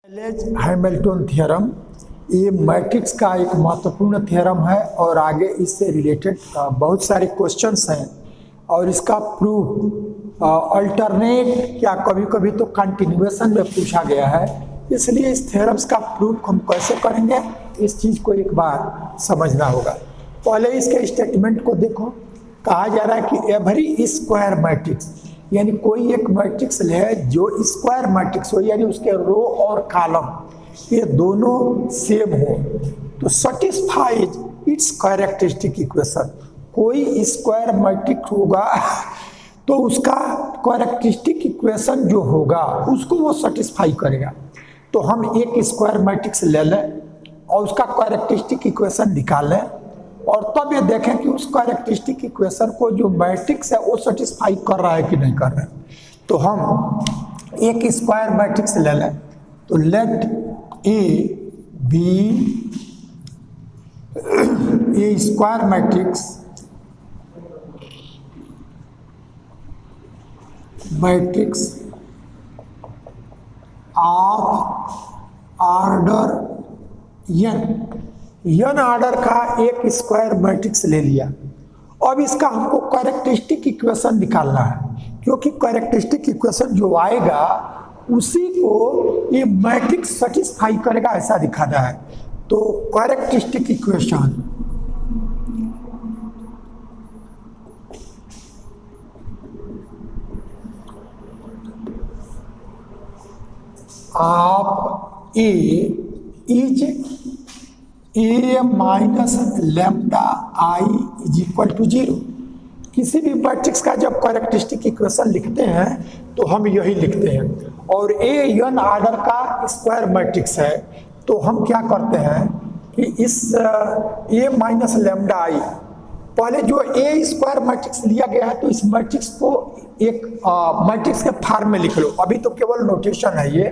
Hamilton theorem ये matrix का एक महत्वपूर्ण थ्योरम है और आगे इससे रिलेटेड बहुत सारे क्वेश्चंस हैं और इसका प्रूफ अल्टरनेट या कभी कभी तो कंटिन्यूएशन में पूछा गया है। इसलिए इस थ्योरम्स का प्रूफ हम कैसे करेंगे इस चीज़ को एक बार समझना होगा। पहले इसके स्टेटमेंट को देखो। कहा जा रहा है कि एवरी स्क्वायर मैट्रिक्स यानी कोई एक मैट्रिक्स ले जो स्क्वायर मैट्रिक्स हो यानी उसके रो और कॉलम ये दोनों सेम हो तो सटिस्फाइज इट्स कैरेक्टरिस्टिक इक्वेशन। कोई स्क्वायर मैट्रिक्स होगा तो उसका कैरेक्टरिस्टिक इक्वेशन जो होगा उसको वो सटिस्फाई करेगा। तो हम एक स्क्वायर मैट्रिक्स ले लें और उसका कैरेक्टरिस्टिक इक्वेशन निकाल लें और तब ये देखें कि उस कैरेक्टरिस्टिक इक्वेशन को जो मैट्रिक्स है वो सेटिस्फाई कर रहा है कि नहीं कर रहा है। तो हम एक स्क्वायर मैट्रिक्स ले लें तो let A be a square matrix of order n order का एक स्क्वायर मैट्रिक्स ले लिया। अब इसका हमको कैरेक्टरिस्टिक इक्वेशन निकालना है क्योंकि कैरेक्टरिस्टिक इक्वेशन जो आएगा उसी को ये मैट्रिक्स सेटिस्फाई करेगा ऐसा दिखाना है। तो characteristic equation of A is A minus lambda I is equal to 0। किसी भी मैट्रिक्स का जब कैरेक्टरिस्टिक इक्वेशन लिखते हैं तो हम यही लिखते हैं और ए एन ऑर्डर का स्क्वायर मैट्रिक्स है तो हम क्या करते हैं कि इस ए माइनस लैम्डा आई पहले जो ए स्क्वायर मैट्रिक्स लिया गया है तो इस मैट्रिक्स को एक मैट्रिक्स के फॉर्म में लिख लो। अभी तो केवल नोटेशन है ये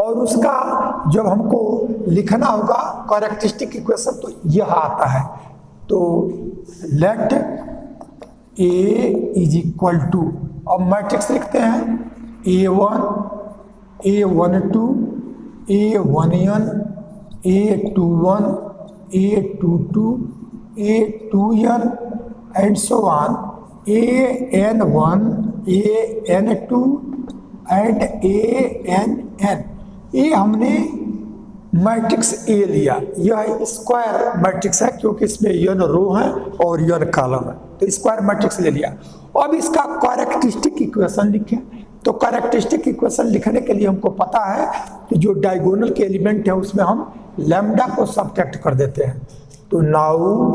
और उसका जब हमको लिखना होगा कैरेक्टरिस्टिक इक्वेशन तो यह आता है। तो let A is equal to अब मैट्रिक्स लिखते हैं A1 A12 A1n A21 A22 A2n and so on AN1 AN2 and ANn। ये हमने मैट्रिक्स ए लिया। यह स्क्वायर मैट्रिक्स है क्योंकि इसमें n रो है और n कॉलम है तो स्क्वायर मैट्रिक्स ले लिया। अब इसका कैरेक्टरिस्टिक इक्वेशन लिखें तो कैरेक्टरिस्टिक इक्वेशन लिखने के लिए हमको पता है कि जो डायगोनल के एलिमेंट है उसमें हम लैम्डा को सब्ट्रैक्ट कर देते हैं। तो now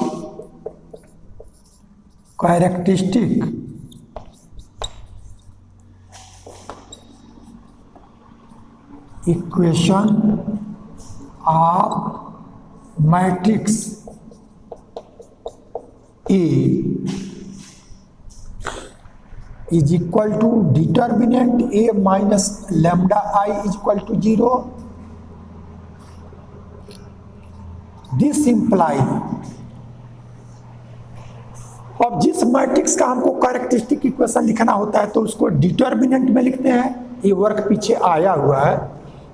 characteristic equation of matrix A is equal to determinant A minus lambda I is equal to 0। This imply अब जिस मैट्रिक्स का हमको कैरेक्टरिस्टिक इक्वेशन लिखना होता है तो उसको डिटर्मिनेंट में लिखते हैं। ये वर्क पीछे आया हुआ है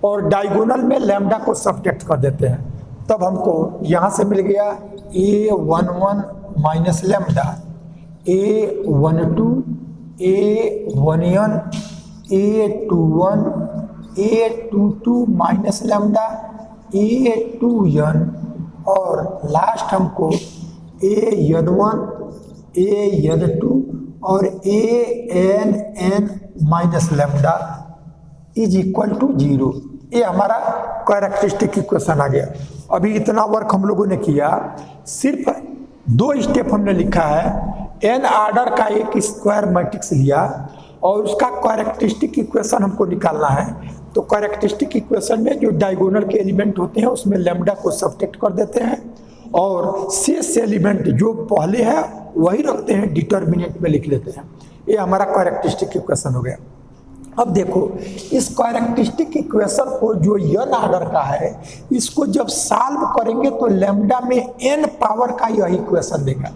और डायगोनल में लैम्डा को सब्ट्रैक्ट कर देते हैं। तब हमको यहाँ से मिल गया A11 minus lambda A12 A1n A21 A22 minus lambda A2n और लास्ट हमको AN1 AN2 और ANn minus lambda is equal to 0। ये हमारा कैरेक्टरिस्टिक इक्वेशन आ गया। अभी इतना वर्क हम लोगों ने किया, सिर्फ 2 स्टेप हमने लिखा है। एन ऑर्डर का एक स्क्वायर मैट्रिक्स लिया और उसका कैरेक्टरिस्टिक इक्वेशन हमको निकालना है। तो कैरेक्टरिस्टिक इक्वेशन में जो डायगोनल के एलिमेंट होते हैं उसमें लैम्डा को सब्ट्रैक्ट कर देते हैं और शेष एलिमेंट जो पहले है वही रखते हैं, डिटर्मिनेंट में लिख लेते हैं। ये हमारा कैरेक्टरिस्टिक इक्वेशन हो गया। अब देखो इस कैरेक्टरिस्टिक इक्वेशन को जो n ऑर्डर का है इसको जब सॉल्व करेंगे तो लैम्डा में n पावर का यह इक्वेशन देगा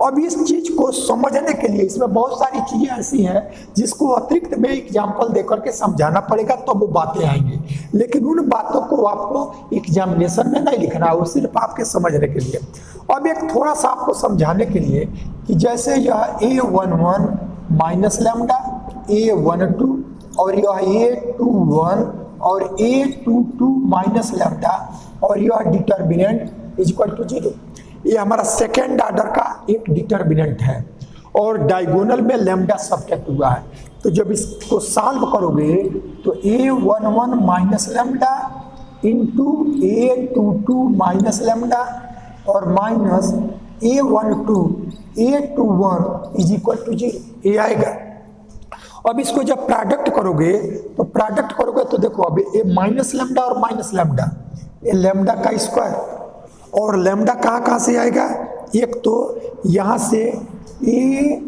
अब इस चीज को समझने के लिए इसमें बहुत सारी चीजें ऐसी हैं जिसको अतिरिक्त में एग्जाम्पल देकर के समझाना पड़ेगा, तो वो बातें आएंगी, लेकिन उन बातों को आपको एग्जामिनेशन में नहीं लिखना है, वो सिर्फ आपके समझने के लिए। अब एक थोड़ा सा आपको समझाने के लिए कि जैसे यह A11 माइनस लैम्डा, A12 और यह A21 और A22 माइनस लैम्डा और यह डिटर्मिनेंट इज इक्वल टू 0। ये हमारा सेकेंड ऑर्डर का एक डिटर्मिनेंट है और डायगोनल में लैम्डा सब्ट्रैक्ट हुआ है। तो जब इसको सॉल्व करोगे तो A11 minus lambda into A22 minus lambda और minus A21 is equal to 0, ये आएगा। अब इसको जब प्रोडक्ट करोगे तो देखो अभी ये माइनस लैम्डा और माइनस लैम्डा, ये लैम्डा का स्क्वायर और लैम्डा कहाँ से आएगा, एक तो यहाँ से ये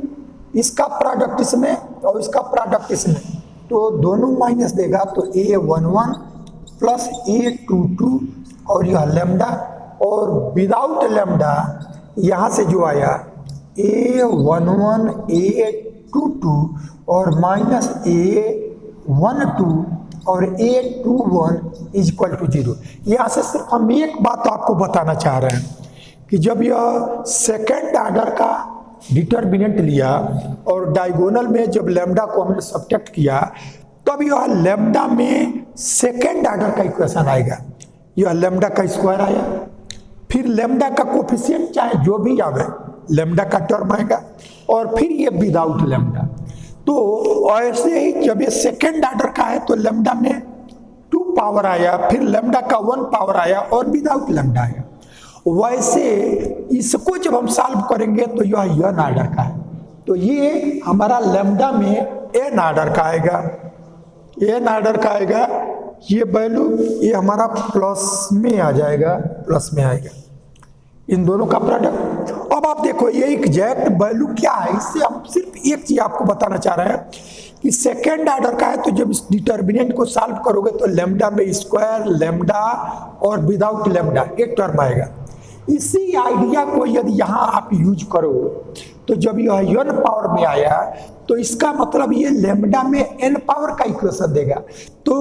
इसका प्रोडक्ट इसमें और इसका प्रोडक्ट इसमें, तो दोनों माइनस देगा तो A11 प्लस A22 और यह लैम्डा और विदाउट लैम्डा यहाँ से जो आया A11 A22 और माइनस A12 और A21 इज इक्वल टू 0। यहाँ से सिर्फ हम एक बात आपको बताना चाह रहे हैं कि जब यह सेकेंड ऑर्डर का डिटर्मिनेंट लिया और डायगोनल में जब लैम्डा को हमने सब्ट्रैक्ट किया, तब यह लैम्डा में सेकेंड ऑर्डर का इक्वेशन आएगा। यह लैम्डा का स्क्वायर आया, फिर लैम्डा का कोफिशिएंट चाहे जो भी आवे लैम्डा का टर्म आएगा और फिर ये विदाउट लैम्डा। तो ऐसे ही जब ये सेकेंड ऑर्डर का है तो लैम्डा में 2 पावर आया, फिर लैम्डा का 1 पावर आया और विदाउट लैम्डा आया। वैसे इसको जब हम सॉल्व करेंगे तो यह n ऑर्डर का है, तो ये हमारा लैम्डा में n ऑर्डर का आएगा, n ऑर्डर का आएगा। ये वैल्यू ये हमारा प्लस में आ जाएगा, प्लस में आएगा इन दोनों का प्रोडक्ट। अब आप देखो ये एग्जैक्ट वैल्यू क्या है, इससे हम सिर्फ एक चीज आपको बताना चाह रहे हैं कि सेकेंड ऑर्डर का है तो जब इस डिटर्मिनेंट को सॉल्व करोगे तो लैम्डा में स्क्वायर लैम्डा और विदाउट लैम्डा एक टर्म आएगा। इसी आइडिया को यदि यहाँ आप यूज करो तो जब यह n पावर में आया तो इसका मतलब ये लैम्डा में n पावर का इक्वेशन देगा। तो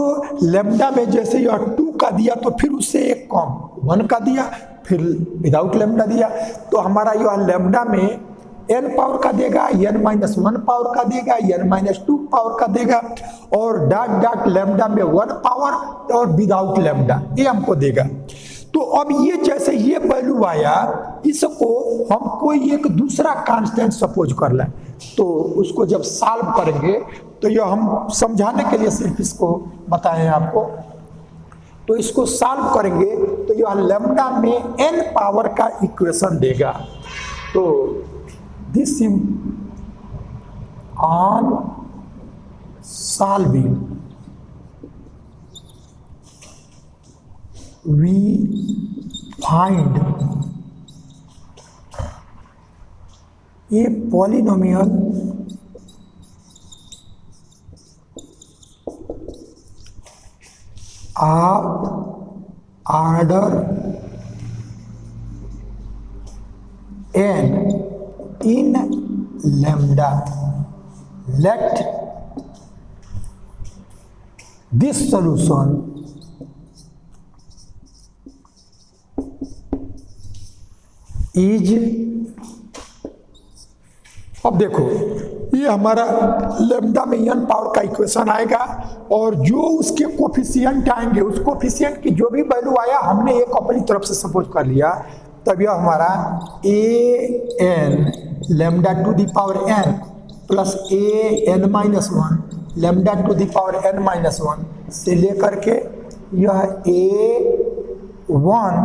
लैम्डा में जैसे यह 2 का दिया तो फिर उससे एक कम 1 का दिया, फिर विदाउट लैम्डा दिया, तो हमारा यह लैम्डा में n पावर का देगा, n-1 पावर का देगा, n-2 पावर का देगा और डॉट लैम्डा में 1 पावर और विदाउट लैम्डा ये हमको देगा। तो अब ये जैसे ये वैल्यू आया, इसको हम कोई एक दूसरा कांस्टेंट सपोज कर लें तो उसको जब सॉल्व करेंगे तो यह हम समझाने के लिए सिर्फ इसको बताएं आपको। तो इसको सॉल्व करेंगे तो यह लैम्डा में n पावर का इक्वेशन देगा। तो this on solving we find a polynomial of order n in lambda. Let this solution is, अब देखो ये हमारा लैम्डा में n पावर का इक्वेशन आएगा और जो उसके कोफिशिएंट आएंगे उस कोफिशिएंट की जो भी वैल्यू आया हमने एक अपनी तरफ से सपोज कर लिया, तब यह हमारा an lambda to the power n plus an-1 lambda to the power n-1 से लेकर के यह a1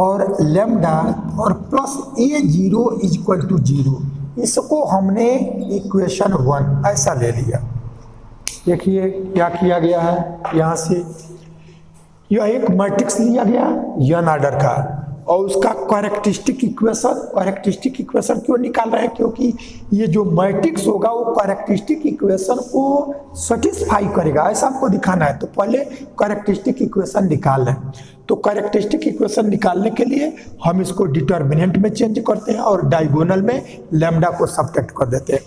और लैम्डा और plus A0 is equal to 0, इसको हमने इक्वेशन 1 ऐसा ले लिया। देखिए क्या किया गया है, यहाँ से यह एक मैट्रिक्स लिया गया n ऑर्डर का, और उसका कैरेक्टरिस्टिक इक्वेशन क्यों निकाल रहे हैं, क्योंकि ये जो मैट्रिक्स होगा वो कैरेक्टरिस्टिक इक्वेशन को सेटिस्फाई करेगा, ऐसा हमको दिखाना है। तो पहले कैरेक्टरिस्टिक इक्वेशन निकाल लें। तो कैरेक्टरिस्टिक इक्वेशन निकालने के लिए हम इसको डिटर्मिनेंट में चेंज करते हैं और डायगोनल में लैम्डा को सब्ट्रैक्ट कर देते हैं।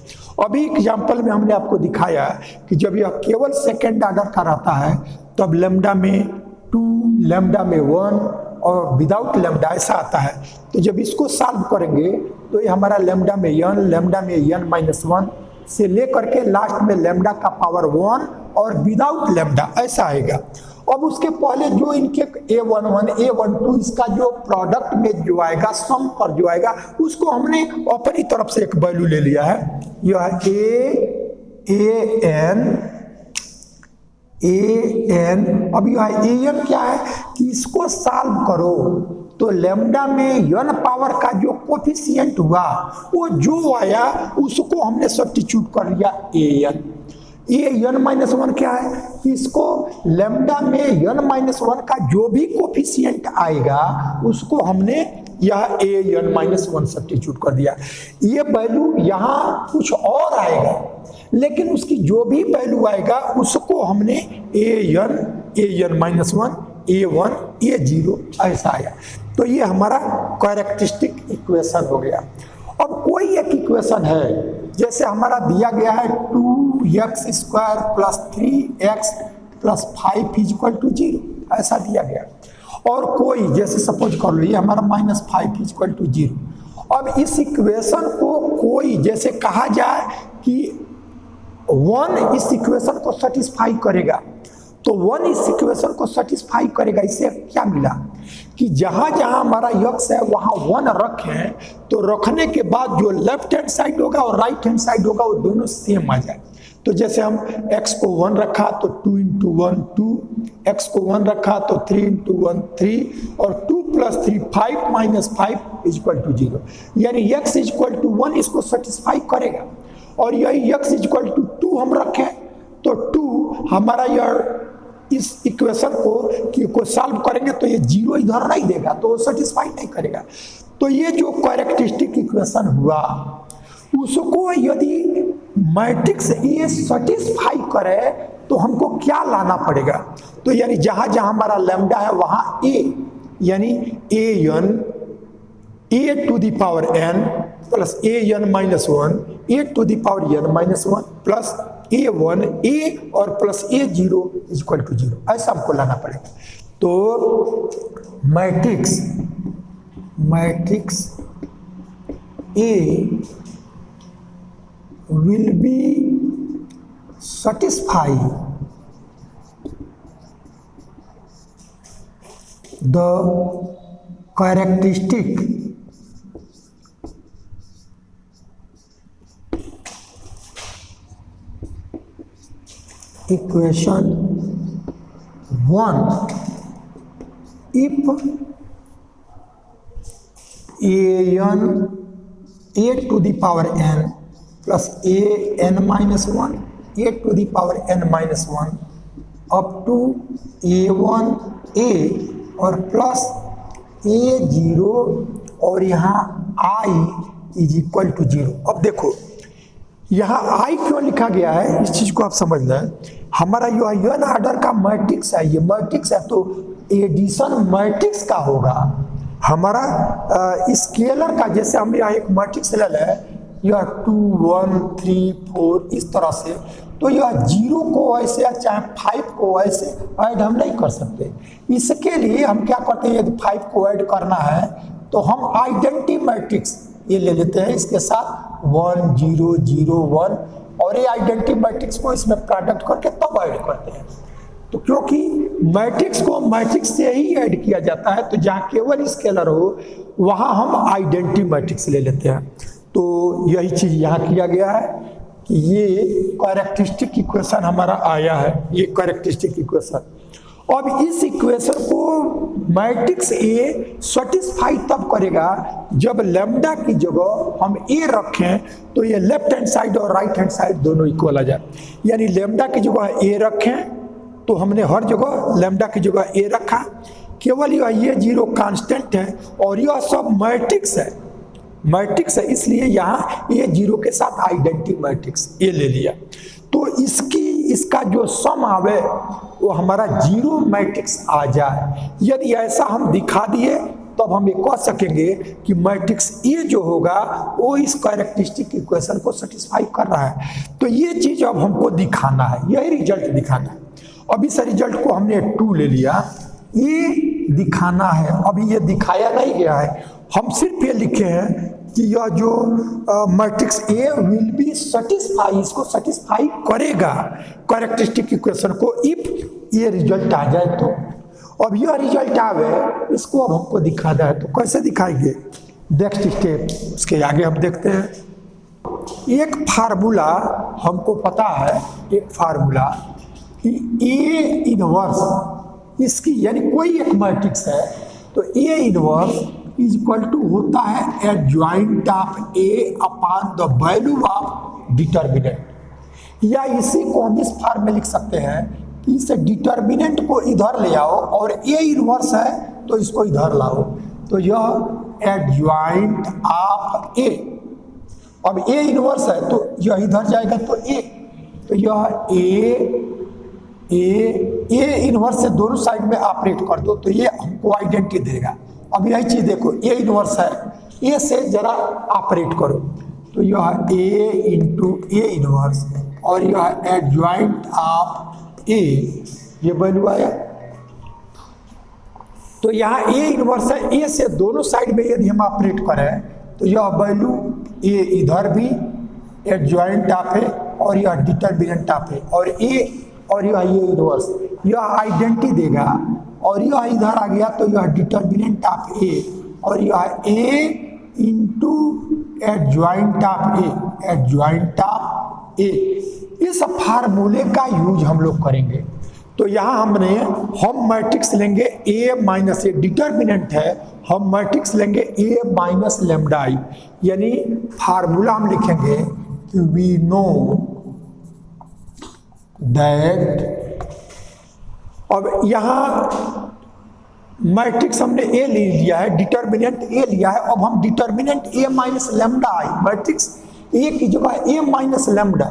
अभी एग्जाम्पल में हमने आपको दिखाया कि जब यह केवल सेकेंड ऑर्डर का रहता है तब लैम्डा में 2, लैम्डा में 1 और विदाउट लैम्डा ऐसा आता है। तो जब इसको सॉल्व करेंगे तो ये हमारा लैम्डा में n, लैम्डा में n-1 से लेकर के लास्ट में लैम्डा का पावर 1 और विदाउट लैम्डा ऐसा आएगा। अब उसके पहले जो इनके a11, a12 इसका जो प्रोडक्ट में जो आएगा, सम पर जो आएगा, उसको हमने अपनी तरफ से एक वैल्यू ले लिया है। यह an अब यह an क्या है कि इसको सॉल्व करो तो लैम्डा में n पावर का जो कोफिशिएंट हुआ वो जो आया उसको हमने सब्स्टिट्यूट कर लिया an-1 क्या है कि इसको लैम्डा में n-1 का जो भी कोफिशिएंट आएगा उसको हमने यह an-1 सब्स्टिट्यूट कर दिया। ये वैल्यू यहाँ कुछ और आएगा लेकिन उसकी जो भी वैल्यू आएगा उसको हमने an-1, a1, a0 ऐसा आया। तो ये हमारा कैरेक्टरिस्टिक इक्वेशन हो गया। अब कोई एक इक्वेशन है, जैसे हमारा दिया गया है 2x² + 3x + 5 = 0 ऐसा दिया गया। और कोई जैसे सपोज कर लो ये हमारा -5 = 0। अब इस इक्वेशन को कोई जैसे कहा जाए कि 1 इस इक्वेशन को सेटिस्फाई करेगा, तो 1 इस इक्वेशन को सेटिस्फाई करेगा। इससे क्या मिला कि जहां जहां हमारा x है वहां 1 रखें तो रखने के बाद जो लेफ्ट हैंड साइड होगा और राइट हैंड साइड होगा वो दोनों सेम आ जाए। तो जैसे हम x को 1 रखा तो 2 × 1 2, x को 1 रखा तो 3 × 1 3 और 2 + 3 5 - 5 = 0। यानी x = 1 इसको सेटिस्फाई करेगा। और यही x = 2 हम रखें तो 2 हमारा यह इस इक्वेशन को सॉल्व करेंगे तो ये 0 इधर नहीं देगा तो वो सेटिस्फाई नहीं करेगा। तो ये जो कैरेक्टरिस्टिक इक्वेशन हुआ उसको यदि मैट्रिक्स ए सेटिस्फाई करे तो हमको क्या लाना पड़ेगा। तो यानी जहां जहां हमारा लैम्डा है वहां a यानी an a⁴n plus an-1 a⁴n-1 plus a1 a और प्लस a0 = 0 ऐसा हमको लाना पड़ेगा। तो matrix A will be satisfy the characteristic equation 1 if a⁴n plus an-1 a⁴n-1 up to a1 a और प्लस a0 और यहाँ i = 0। अब देखो यहाँ i क्यों लिखा गया है इस चीज को आप समझ लें। हमारा यह n ऑर्डर का मैट्रिक्स है, ये मैट्रिक्स है तो एडिशन मैट्रिक्स का होगा। हमारा स्केलर का जैसे हम यहाँ एक मैट्रिक्स ले लें यह 2 1 3 4 इस तरह से, तो यह 0 को ऐसे या चाहे 5 को ऐसे ऐड हम नहीं कर सकते। इसके लिए हम क्या करते हैं, यदि 5 को ऐड करना है तो हम आइडेंटिटी मैट्रिक्स ये ले लेते हैं, इसके साथ 1 0 0 1 और ये आइडेंटिटी मैट्रिक्स को इसमें प्रोडक्ट करके तब ऐड करते हैं। तो क्योंकि मैट्रिक्स को मैट्रिक्स से ही ऐड किया जाता है तो जहाँ केवल स्केलर हो वहाँ हम आइडेंटिटी मैट्रिक्स ले लेते हैं। तो यही चीज़ यहाँ किया गया है कि ये कैरेक्टरिस्टिक इक्वेशन हमारा आया है, ये कैरेक्टरिस्टिक इक्वेशन। अब इस इक्वेशन को मैट्रिक्स ए सेटिस्फाई तब करेगा जब लैम्डा की जगह हम ए रखें तो ये लेफ्ट हैंड साइड और राइट हैंड साइड दोनों इक्वल आ जाए। यानी लैम्डा की जगह ए रखें तो हमने हर जगह लैम्डा की जगह ए रखा केवल ये जीरो कांस्टेंट है और यह सब मैट्रिक्स है, मैट्रिक्स है, इसलिए यहाँ ये जीरो के साथ आइडेंटिटी मैट्रिक्स ये ले लिया। तो इसका जो सम आवे वो हमारा जीरो मैट्रिक्स आ जाए। यदि ऐसा हम दिखा दिए तब हम ये कह सकेंगे कि मैट्रिक्स ए जो होगा वो इस कैरेक्टरिस्टिक इक्वेशन को सेटिस्फाई कर रहा है। तो ये चीज अब हमको दिखाना है, यही रिजल्ट दिखाना है। अब इस रिजल्ट को हमने 2 ले लिया, ये दिखाना है। अभी ये दिखाया नहीं गया है, हम सिर्फ ये लिखे हैं कि यह जो matrix A will be satisfy, इसको सेटिस्फाई करेगा कैरेक्टरिस्टिक इक्वेशन को इफ ये रिजल्ट आ जाए तो। अब यह रिजल्ट आवे इसको अब हमको दिखाना है, तो कैसे दिखाएंगे? नेक्स्ट स्टेप उसके आगे हम देखते हैं। एक फार्मूला हमको पता है, एक फार्मूला कि ए इनवर्स इसकी, यानी कोई एक मैट्रिक्स है तो A inverse is equal to होता है adjoint of A upon the value of determinant. या इसी को हम इस फॉर्म में लिख सकते हैं कि इस डिटर्मिनेंट को इधर ले आओ और ए इनवर्स है तो इसको इधर लाओ, तो यह एडजॉइंट ऑफ ए। अब ए इनवर्स है तो यह इधर जाएगा तो ए, तो यह ए इनवर्स से दोनों साइड में ऑपरेट कर दो तो ये हमको आइडेंटिटी देगा। अब यही चीज देखो, ए इनवर्स है, ए से जरा ऑपरेट करो तो यह ए इंटू ए इनवर्स और यह एडजॉइंट ऑफ ए, ये वैल्यू आया। तो यहाँ ए इनवर्स है, ए से दोनों साइड में यदि हम ऑपरेट करें तो यह वैल्यू ए इधर भी एडजॉइंट ऑफ ए और यह डिटर्मिनेंट ऑफ ए और यह ये इनवर्स, यह आइडेंटिटी देगा। और यह इधर आ गया तो यह डिटर्मिनेंट ऑफ ए और यह A into adjoint of A, adjoint of A. इस फार्मूले का यूज हम लोग करेंगे। तो यहाँ हम मैट्रिक्स लेंगे ए माइनस ए, डिटर्मिनेंट है, हम मैट्रिक्स लेंगे ए माइनस लेमडा आई, यानी फार्मूला हम लिखेंगे कि वी नो दैट। अब यहाँ मैट्रिक्स हमने ए ले लिया है, डिटर्मिनेंट ए लिया है। अब हम determinant A minus lambda I, matrix A की जगह ए माइनस लेमडा,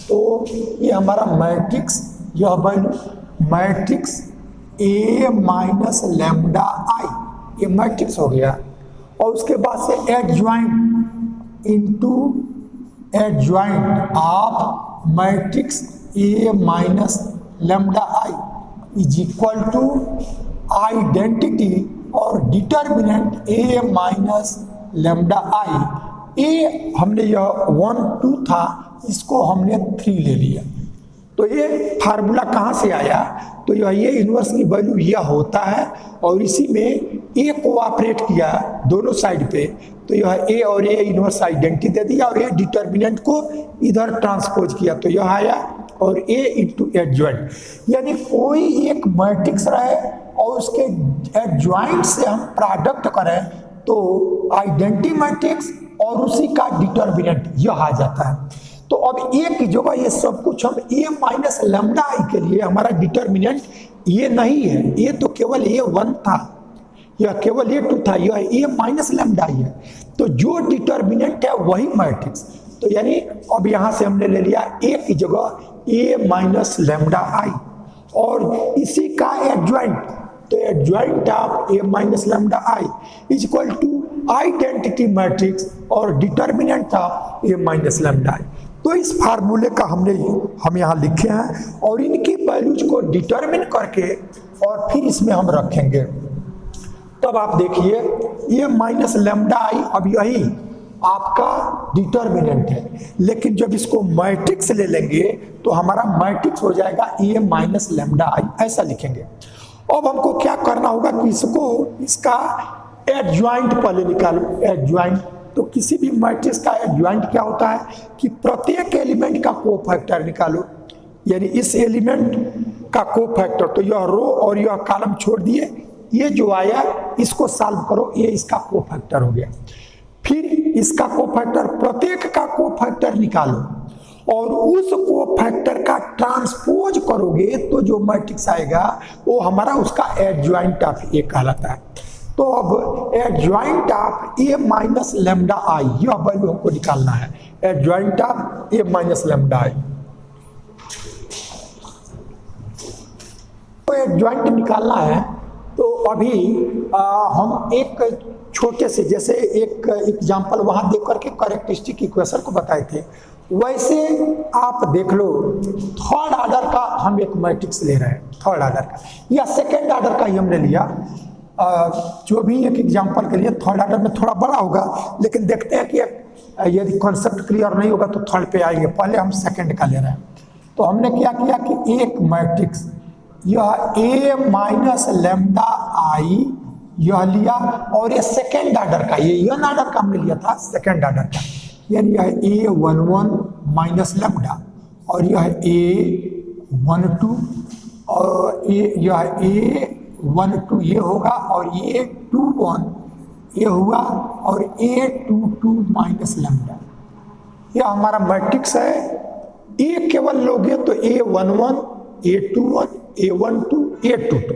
तो ये हमारा मैट्रिक्स, यह value matrix A minus lambda I, ये मैट्रिक्स हो गया। और उसके बाद से adjoint into adjoint of matrix A minus lambda I is equal to identity और determinant A minus lambda I. ए हमने यह 1 2 था, इसको हमने 3 ले लिया। तो ये फार्मूला कहाँ से आया? तो यह ए इनवर्स की वैल्यू यह होता है और इसी में ए को ऑपरेट किया दोनों साइड पे, तो यह ए और ए इनवर्स आइडेंटिटी दे दिया और ए डिटर्मिनेंट को इधर ट्रांसपोज किया तो यह आया और ए इंटू एडजॉइंट। यानी कोई एक मैट्रिक्स रहे और उसके एडजॉइंट से हम प्रोडक्ट करें तो आइडेंटिटी मैट्रिक्स और उसी का डिटर्मिनेंट यह आ जाता है। तो अब ए की जगह ये सब कुछ हम ए माइनस लेमडा आई के लिए, हमारा डिटर्मिनेंट ये नहीं है, ये तो केवल ए 1 था, यह केवल ए 2 था, यह ए माइनस लेमडा आई है। तो जो डिटर्मिनेंट है वही मैट्रिक्स। तो यानी अब यहाँ से हमने ले लिया ए की जगह ए माइनस लेमडा आई और इसी का एडजॉइंट, तो adjoint of A minus lambda I is equal to identity matrix और determinant of A minus lambda I. तो इस फार्मूले का हम यहाँ लिखे हैं और इनकी वैल्यूज को डिटरमिन करके और फिर इसमें हम रखेंगे। तब आप देखिए ये माइनस लेमडा आई अब यही आपका डिटर्मिनेंट है, लेकिन जब इसको मैट्रिक्स ले लेंगे तो हमारा मैट्रिक्स हो जाएगा ए माइनस लेमडा आई, ऐसा लिखेंगे। अब हमको क्या करना होगा कि इसका एडजॉइंट पहले निकालो। एडजॉइंट, तो किसी भी मैट्रिक्स का एडजॉइंट क्या होता है कि प्रत्येक एलिमेंट का कोफैक्टर निकालो, यानी इस एलिमेंट का कोफैक्टर, तो यह रो और यह कॉलम छोड़ दिए, ये जो आया इसको सॉल्व करो, ये इसका कोफैक्टर हो गया। फिर इसका कोफैक्टर, प्रत्येक का कोफैक्टर निकालो और उस कोफैक्टर का ट्रांसपोज करोगे तो जो मैट्रिक्स आएगा वो हमारा उसका एडजॉइंट ऑफ ए कहलाता है। तो अब adjoint of A minus lambda आई, यह वैल्यू हमको निकालना है, adjoint of A minus lambda I. तो एडजॉइंट निकालना है तो अभी हम एक छोटे से, जैसे एक एग्जांपल वहां देख करके करेक्टरिस्टिक इक्वेशन को बताए थे, वैसे आप देख लो थर्ड ऑर्डर का हम एक मैट्रिक्स ले रहे हैं, थर्ड ऑर्डर का या सेकेंड ऑर्डर का ही हमने लिया, जो भी एक एग्जांपल के लिए थर्ड ऑर्डर में थोड़ा बड़ा होगा, लेकिन देखते हैं कि यदि कॉन्सेप्ट क्लियर नहीं होगा तो थर्ड पे आएंगे, पहले हम सेकेंड का ले रहे हैं। तो हमने क्या किया कि एक मैट्रिक्स यह ए माइनस लेमडा आई यह लिया, और ये सेकेंड ऑर्डर का, ये एन ऑर्डर का हमने लिया था सेकेंड ऑर्डर का, यानी यह A11 माइनस लेमडा, और यह A12 और यह A12 ये होगा, और A21 ये हुआ, और A22 माइनस लेमडा। यह हमारा मैट्रिक्स है। ए केवल लोगे तो A11 A21 A12 A22,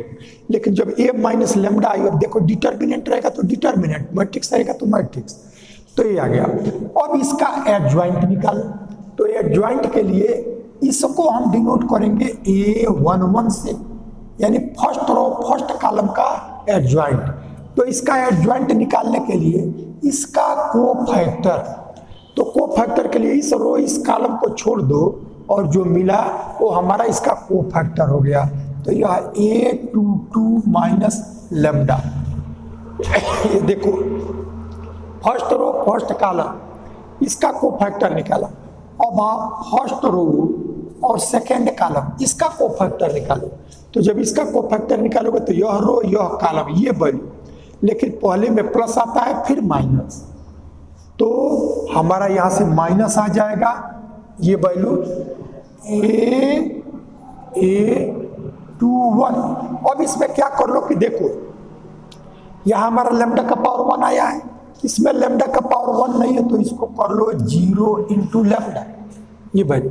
लेकिन जब A माइनस लेमडा आई, अब देखो डिटर्मिनेंट रहेगा तो डिटर्मिनेंट, मैट्रिक्स रहेगा तो मैट्रिक्स, तो ये आ गया। अब इसका एडजॉइंट निकाल, तो एडजॉइंट के लिए इसको हम डिनोट करेंगे A11 से, यानी फर्स्ट रो फर्स्ट कॉलम का एडजॉइंट। तो इसका एडजॉइंट निकालने के लिए इसका कोफैक्टर, तो कोफैक्टर के लिए इस रो इस कॉलम को छोड़ दो और जो मिला वो हमारा इसका कोफैक्टर हो गया। तो यह A22 माइनस लेमडा, ये देखो फर्स्ट रो फर्स्ट कॉलम इसका कोफैक्टर निकाला। अब आप फर्स्ट रो और सेकेंड कॉलम इसका कोफैक्टर निकालो। तो जब इसका कोफैक्टर निकालोगे तो यह रो यह कॉलम ये वैल्यू, लेकिन पहले में प्लस आता है फिर माइनस, तो हमारा यहाँ से माइनस आ जाएगा ये वैल्यू A21। अब इसमें क्या कर लो कि देखो यहाँ हमारा लेमडा का पावर 1 आया है, इसमें लेमडा का पावर 1 नहीं है, तो इसको कर लो 0 इंटू लेमडा ये वैल्यू,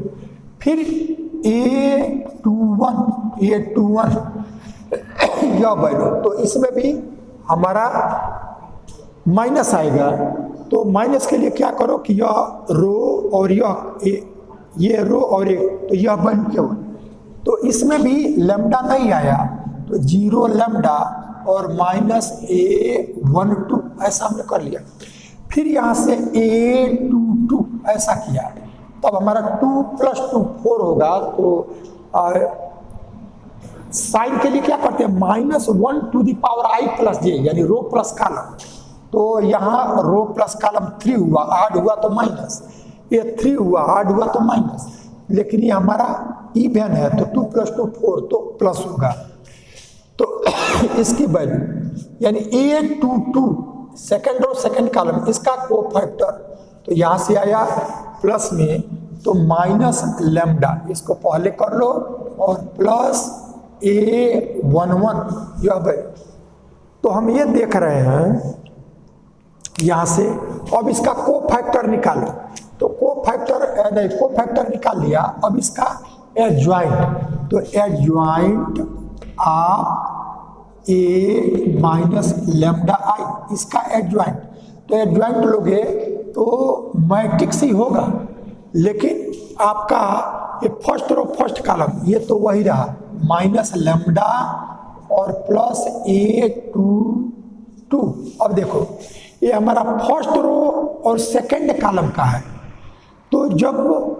फिर A21 यह वैल्यू, तो इसमें भी हमारा माइनस आएगा। तो माइनस के लिए क्या करो कि यह रो और ये रो और तो यह वैल्यू केवल, तो इसमें भी लेमडा नहीं आया, तो 0 लेमडा और माइनस A12 ऐसा हमने कर लिया। फिर यहाँ से A22 ऐसा किया, तब हमारा 2 + 2 4 होगा। तो साइन के लिए क्या करते हैं, -1 to the power i + j, यानी रो प्लस कॉलम। तो यहाँ रो प्लस कॉलम 3 हुआ, ऐड हुआ तो माइनस, ये 3 हुआ ऐड हुआ तो माइनस, लेकिन ये हमारा इवन है तो 2 + 2 4, तो प्लस होगा। तो इसकी वैल्यू यानी A22 second row second column इसका कोफैक्टर, तो यहाँ से आया प्लस में, तो माइनस लेमडा इसको पहले कर लो और प्लस A11 यह वैल्यू। तो हम ये देख रहे हैं यहाँ से, अब इसका कोफैक्टर निकालो, तो कोफैक्टर निकाल लिया। अब इसका एडजॉइंट, तो adjoint of A minus lambda आई इसका एडजॉइंट, तो एडजॉइंट लोगे तो मैट्रिक्स ही होगा, लेकिन आपका ये फर्स्ट रो फर्स्ट कॉलम ये तो वही रहा, माइनस लेमडा और प्लस A22। अब देखो ये हमारा फर्स्ट रो और सेकेंड कॉलम का है, तो जब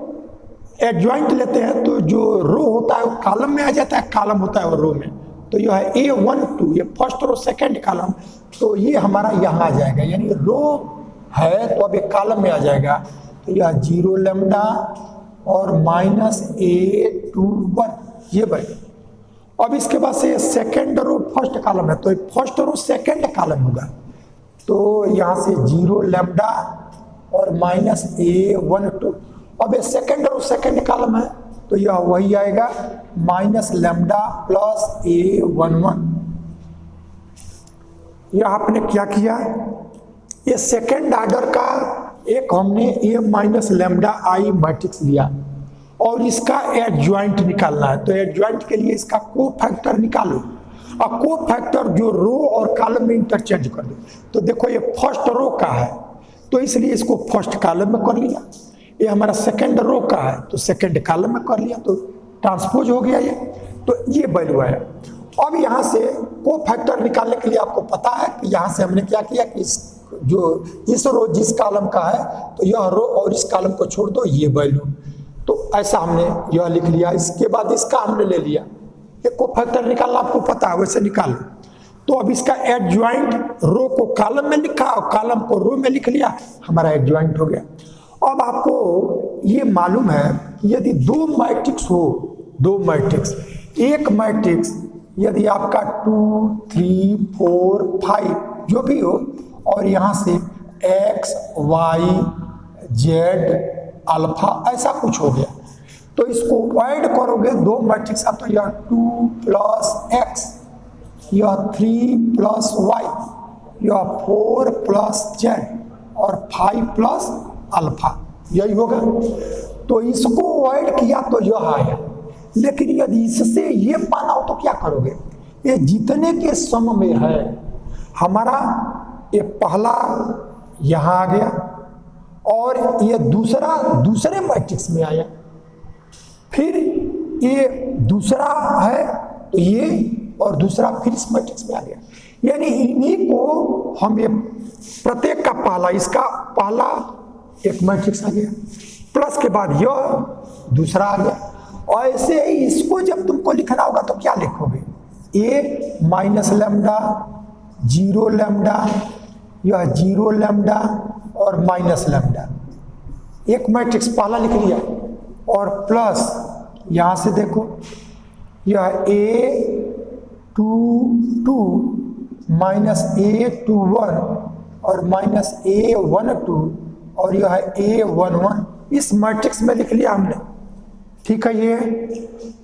एडजॉइंट लेते हैं तो जो रो होता है वो कॉलम में आ जाता है, कॉलम होता है वो रो में। तो यह है A12 ये फर्स्ट रो सेकेंड कॉलम, तो ये हमारा यहाँ आ जाएगा, यानी रो है तो अब एक कॉलम में आ जाएगा। तो यह 0 लेमडा और माइनस A21 ये वैल्यू। अब इसके बाद से सेकेंड रो फर्स्ट कॉलम है, तो फर्स्ट रो सेकेंड कॉलम होगा, तो यहाँ से 0 लेमडा और माइनस A12। अब ये सेकेंड रो सेकेंड कॉलम है, तो यह वही आएगा माइनस लेमडा प्लस A11। यह आपने क्या किया, ये सेकेंड ऑर्डर का एक हमने A minus lambda I matrix लिया, और इसका एडजॉइंट निकालना है। तो एडजॉइंट के लिए इसका कोफैक्टर निकालो, और कोफैक्टर जो रो और कॉलम में इंटरचेंज कर दो। तो देखो ये फर्स्ट रो का है, तो इसलिए इसको फर्स्ट कॉलम में कर लिया। ये हमारा सेकंड रो का है, तो सेकंड कॉलम में कर लिया, तो ट्रांसपोज हो गया ये। तो ये वैल्यू आया। अब यहाँ से कोफैक्टर निकालने के लिए आपको पता है कि यहाँ से हमने क्या किया कि इस रो जिस कॉलम का है, तो यह रो और इस कॉलम को छोड़ दो, ये वैल्यू। तो ऐसा हमने यह लिख लिया। इसके बाद इसका हमने ले लिया। ये कोफैक्टर निकालना आपको पता है, वैसे निकालो। तो अब इसका एडजॉइंट रो को कॉलम में लिखा और कॉलम को रो में लिख लिया, हमारा एडजॉइंट हो गया। अब आपको ये मालूम है कि यदि दो मैट्रिक्स हो, दो मैट्रिक्स, एक मैट्रिक्स यदि आपका 2, 3, 4, 5 जो भी हो, और यहाँ से x, y, z, अल्फा ऐसा कुछ हो गया, तो इसको ऐड करोगे दो मैट्रिक्स का, तो यह 2 प्लस x, यह 3 प्लस y, यह 4 प्लस z और 5 प्लस अल्फा, यही होगा। तो इसको ऐड किया तो यह आया। लेकिन यदि इससे ये पाना हो तो क्या करोगे? ये जितने के सम में है, हमारा ये पहला यहाँ आ गया और ये दूसरा दूसरे मैट्रिक्स में आया, फिर ये दूसरा है तो ये, और दूसरा फिर इस मैट्रिक्स में आ गया। यानी इन्हीं को हम ये प्रत्येक का पहला, इसका पहला एक मैट्रिक्स आ गया, प्लस के बाद यह दूसरा आ गया। और ऐसे ही इसको जब तुमको लिखना होगा तो क्या लिखोगे? ए माइनस लैम्डा, 0 लैम्डा, यह 0 लैम्डा और माइनस लैम्डा, एक मैट्रिक्स पहला लिख लिया, और प्लस यहाँ से देखो यह A22 माइनस A21 और माइनस A12 और यह A11, इस मैट्रिक्स में लिख लिया हमने। ठीक है, ये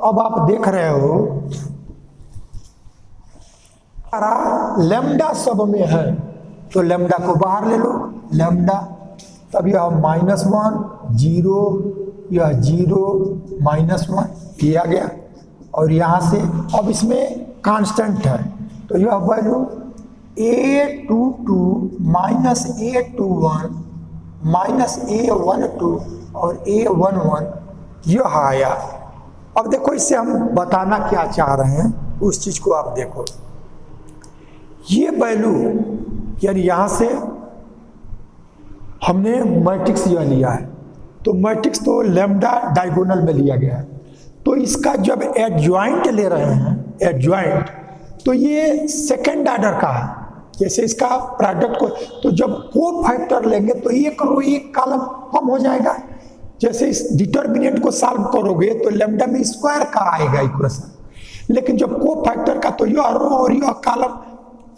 अब आप देख रहे हो लैम्डा सब में है, तो लैम्डा को बाहर ले लो, लैम्डा, तब यह -1, 0, यह 0, -1 ये आ गया। और यहाँ से अब इसमें कांस्टेंट है, तो यह value A22 minus A21 minus A12 और A11 यह आया। अब देखो इससे हम बताना क्या चाह रहे हैं, उस चीज को आप देखो। ये वैल्यू यानी यहाँ से हमने मैट्रिक्स यह लिया है, तो मैट्रिक्स तो लैम्डा डायगोनल में लिया गया है, तो इसका जब एडजॉइंट ले रहे हैं, एडजॉइंट, तो ये सेकेंड ऑर्डर का है। जैसे इसका प्रोडक्ट को, तो जब कोफैक्टर लेंगे तो एक रो एक कॉलम कम हो जाएगा। जैसे इस डिटर्मिनेंट को सॉल्व करोगे तो लैम्डा में स्क्वायर का आएगा इक्वेशन, लेकिन जब कोफैक्टर का तो यह रो और यह कॉलम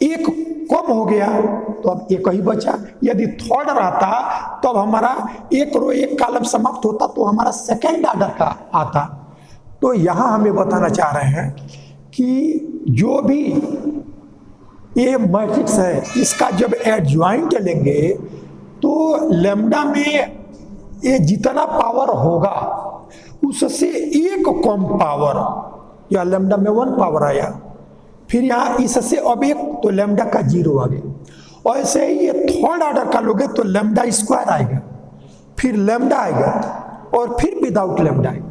एक कम हो गया, तो अब एक ही बचा। यदि थर्ड रहता तो अब हमारा एक रो एक कॉलम समाप्त होता, तो हमारा सेकेंड ऑर्डर का आता। तो यहाँ हमें बताना चाह रहे हैं कि जो भी ये मैट्रिक्स है, इसका जब एडजॉइंट लेंगे तो लैम्डा में ये जितना पावर होगा उससे एक कम पावर, या लैम्डा में 1 पावर आया, फिर यहाँ इससे अब एक, तो लैम्डा का 0 आ गया। और ऐसे ही ये थर्ड ऑर्डर का लोगे तो लैम्डा स्क्वायर आएगा, फिर लैम्डा आएगा और फिर विदाउट लैम्डा आएगा।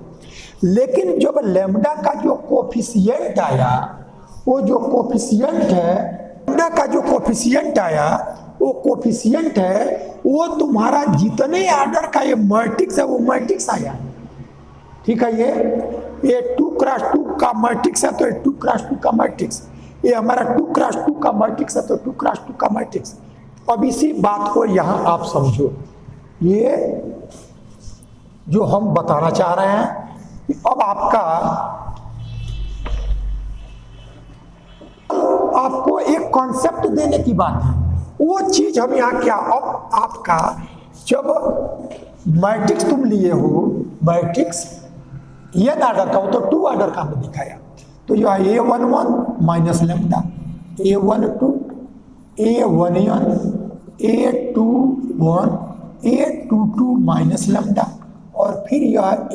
लेकिन जब लैम्डा का जो कोफिशिएंट आया, वो जो कोफिशिएंट है, लैम्डा का जो कोफिशिएंट आया, वो कोफिशिएंट है वो तुम्हारा जितने ऑर्डर का ये मैट्रिक्स है वो मैट्रिक्स आया। ठीक है, ये 2x2 का मैट्रिक्स है, तो ये 2x2 का मैट्रिक्स, ये हमारा 2x2 का मैट्रिक्स है, तो 2x2 का मैट्रिक्स। अब इसी बात को यहाँ आप समझो, ये जो हम बताना चाह रहे हैं कि अब आपको एक कॉन्सेप्ट देने की बात है, वो चीज हम यहाँ क्या, अब आपका जब मैट्रिक्स तुम लिए हो, मैट्रिक्स ये ऑर्डर का हो तो 2 ऑर्डर का हमने दिखाया, तो यह A11 minus lambda, A12, A11, A21, A22 minus lambda, और फिर यह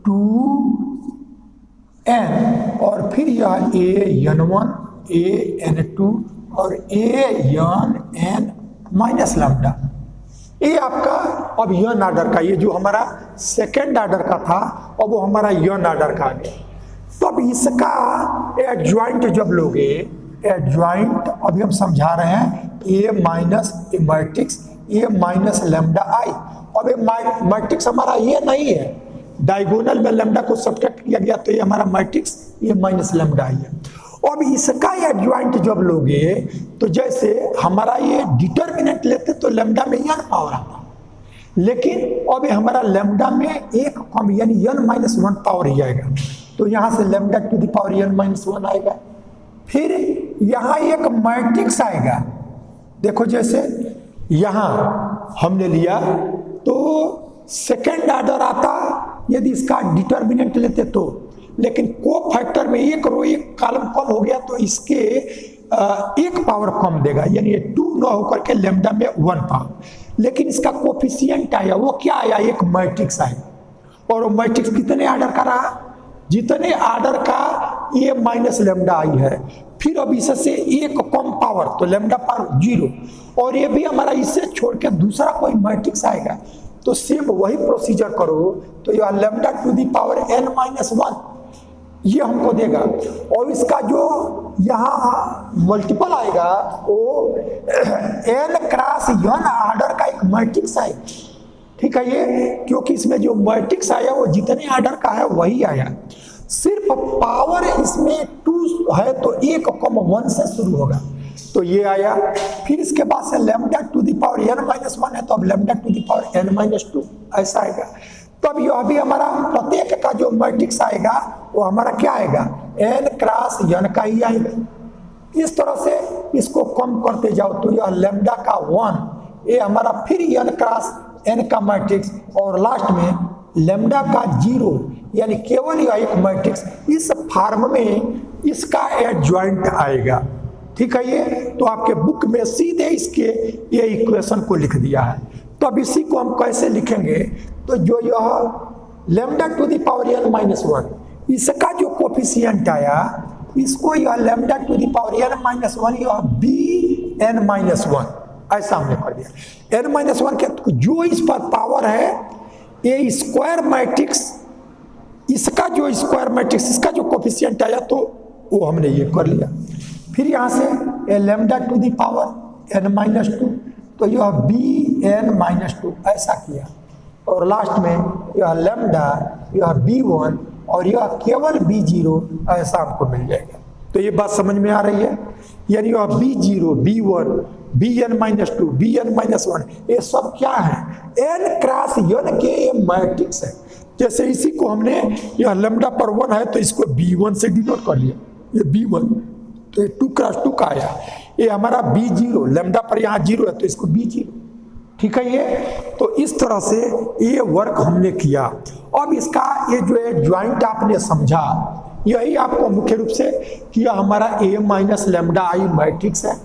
2n और फिर यह an1 an2 और an माइनस लैम्डा। ये आपका अब यन आर्डर का, ये जो हमारा सेकेंड आर्डर का था अब वो हमारा यन आर्डर का आ गया। तो अब इसका एडजॉइंट जब लोगे, एडजॉइंट अभी हम समझा रहे हैं A minus A matrix A minus lambda I. अब ये मैट्रिक्स हमारा ये नहीं है, डायगोनल में लैम्डा को सब्ट्रैक्ट किया गया तो ये हमारा मैट्रिक्स ये माइनस लैम्डा आई है। अब इसका एडजॉइंट जब लोगे तो जैसे हमारा ये डिटर्मिनेंट लेते तो लैम्डा में n पावर आता, लेकिन अब हमारा लैम्डा में एक कम यानी n माइनस 1 पावर ही आएगा। तो यहाँ से lambda to the power n minus 1 आएगा। फिर यहाँ एक मैट्रिक्स आएगा, देखो जैसे यहाँ हमने लिया तो सेकेंड ऑर्डर आता यदि इसका डिटर्मिनेंट लेते तो, लेकिन को फैक्टर में एक रो एक कॉलम कम हो गया तो इसके एक पावर कम देगा, यानी ये 2 न होकर के लैम्डा में 1 पावर। लेकिन इसका कोफिशिएंट आया, वो क्या आया, एक मैट्रिक्स आया। और वो मैट्रिक्स कितने आर्डर का रहा, जितने आर्डर का ये माइनस लैम्डा आई है। फिर अब इससे एक कम पावर तो लैम्डा पावर 0, और ये भी हमारा इससे छोड़ के दूसरा कोई मैट्रिक्स आएगा तो सेम वही प्रोसीजर करो तो यह lambda to the power n minus 1 ये हमको देगा। और इसका जो यहाँ मल्टीपल आएगा वो n क्रॉस n आर्डर का एक मैट्रिक्स आएगा, ठीक है ये, क्योंकि इसमें जो मैट्रिक्स आया वो जितने आर्डर का है वही आया, सिर्फ पावर इसमें 2 है तो एक कम 1 से शुरू होगा तो ये आया। फिर इसके बाद से lambda to the power n minus 1 है तो अब lambda to the power n minus 2 ऐसा आएगा। तो अब यह भी हमारा प्रत्येक का जो मैट्रिक्स आएगा वो हमारा क्या आएगा, n क्रॉस n का ही आएगा। इस तरह से इसको कम करते जाओ तो यह लैम्डा का 1 ये हमारा फिर n क्रॉस n का मैट्रिक्स और लास्ट में लैम्डा का 0 यानी केवल यह एक मैट्रिक्स। इस फॉर्म में इसका एडजॉइंट आएगा, ठीक है ये। तो आपके बुक में सीधे इसके ये इक्वेशन को लिख दिया है। तो अब इसी को हम कैसे लिखेंगे, तो जो यह lambda to the power n minus 1 इसका जो कोफिशिएंट आया इसको यह lambda to the power n minus 1 यह bn माइनस 1 ऐसा हमने कर दिया। n माइनस 1 के जो इस पर पावर है ये स्क्वायर मैट्रिक्स, इसका जो स्क्वायर मैट्रिक्स इसका जो कोफिशिएंट आया तो वो हमने ये कर लिया। फिर यहाँ से lambda to the power n minus 2 तो यह bn माइनस 2 ऐसा किया, और लास्ट में यह लैम्डा यह b1 और यह केवल b0 ऐसा आपको मिल जाएगा। तो ये बात समझ में आ रही है, यानी यह b0 b1 bn minus 2 bn minus 1 ये सब क्या है, n क्रॉस n के ये मैट्रिक्स है। जैसे इसी को हमने यह लैम्डा पर 1 है तो इसको b1 से डिनोट कर लिया, ये b1 तो ये 2 क्रॉस 2 का आया, ये हमारा b0 लैम्डा पर यहाँ 0 है तो इसको b0, ठीक है ये। तो इस तरह से ये वर्क हमने किया। अब इसका ये जो है ज्वाइंट आपने समझा, यही आपको मुख्य रूप से कि यह हमारा a minus lambda I matrix है।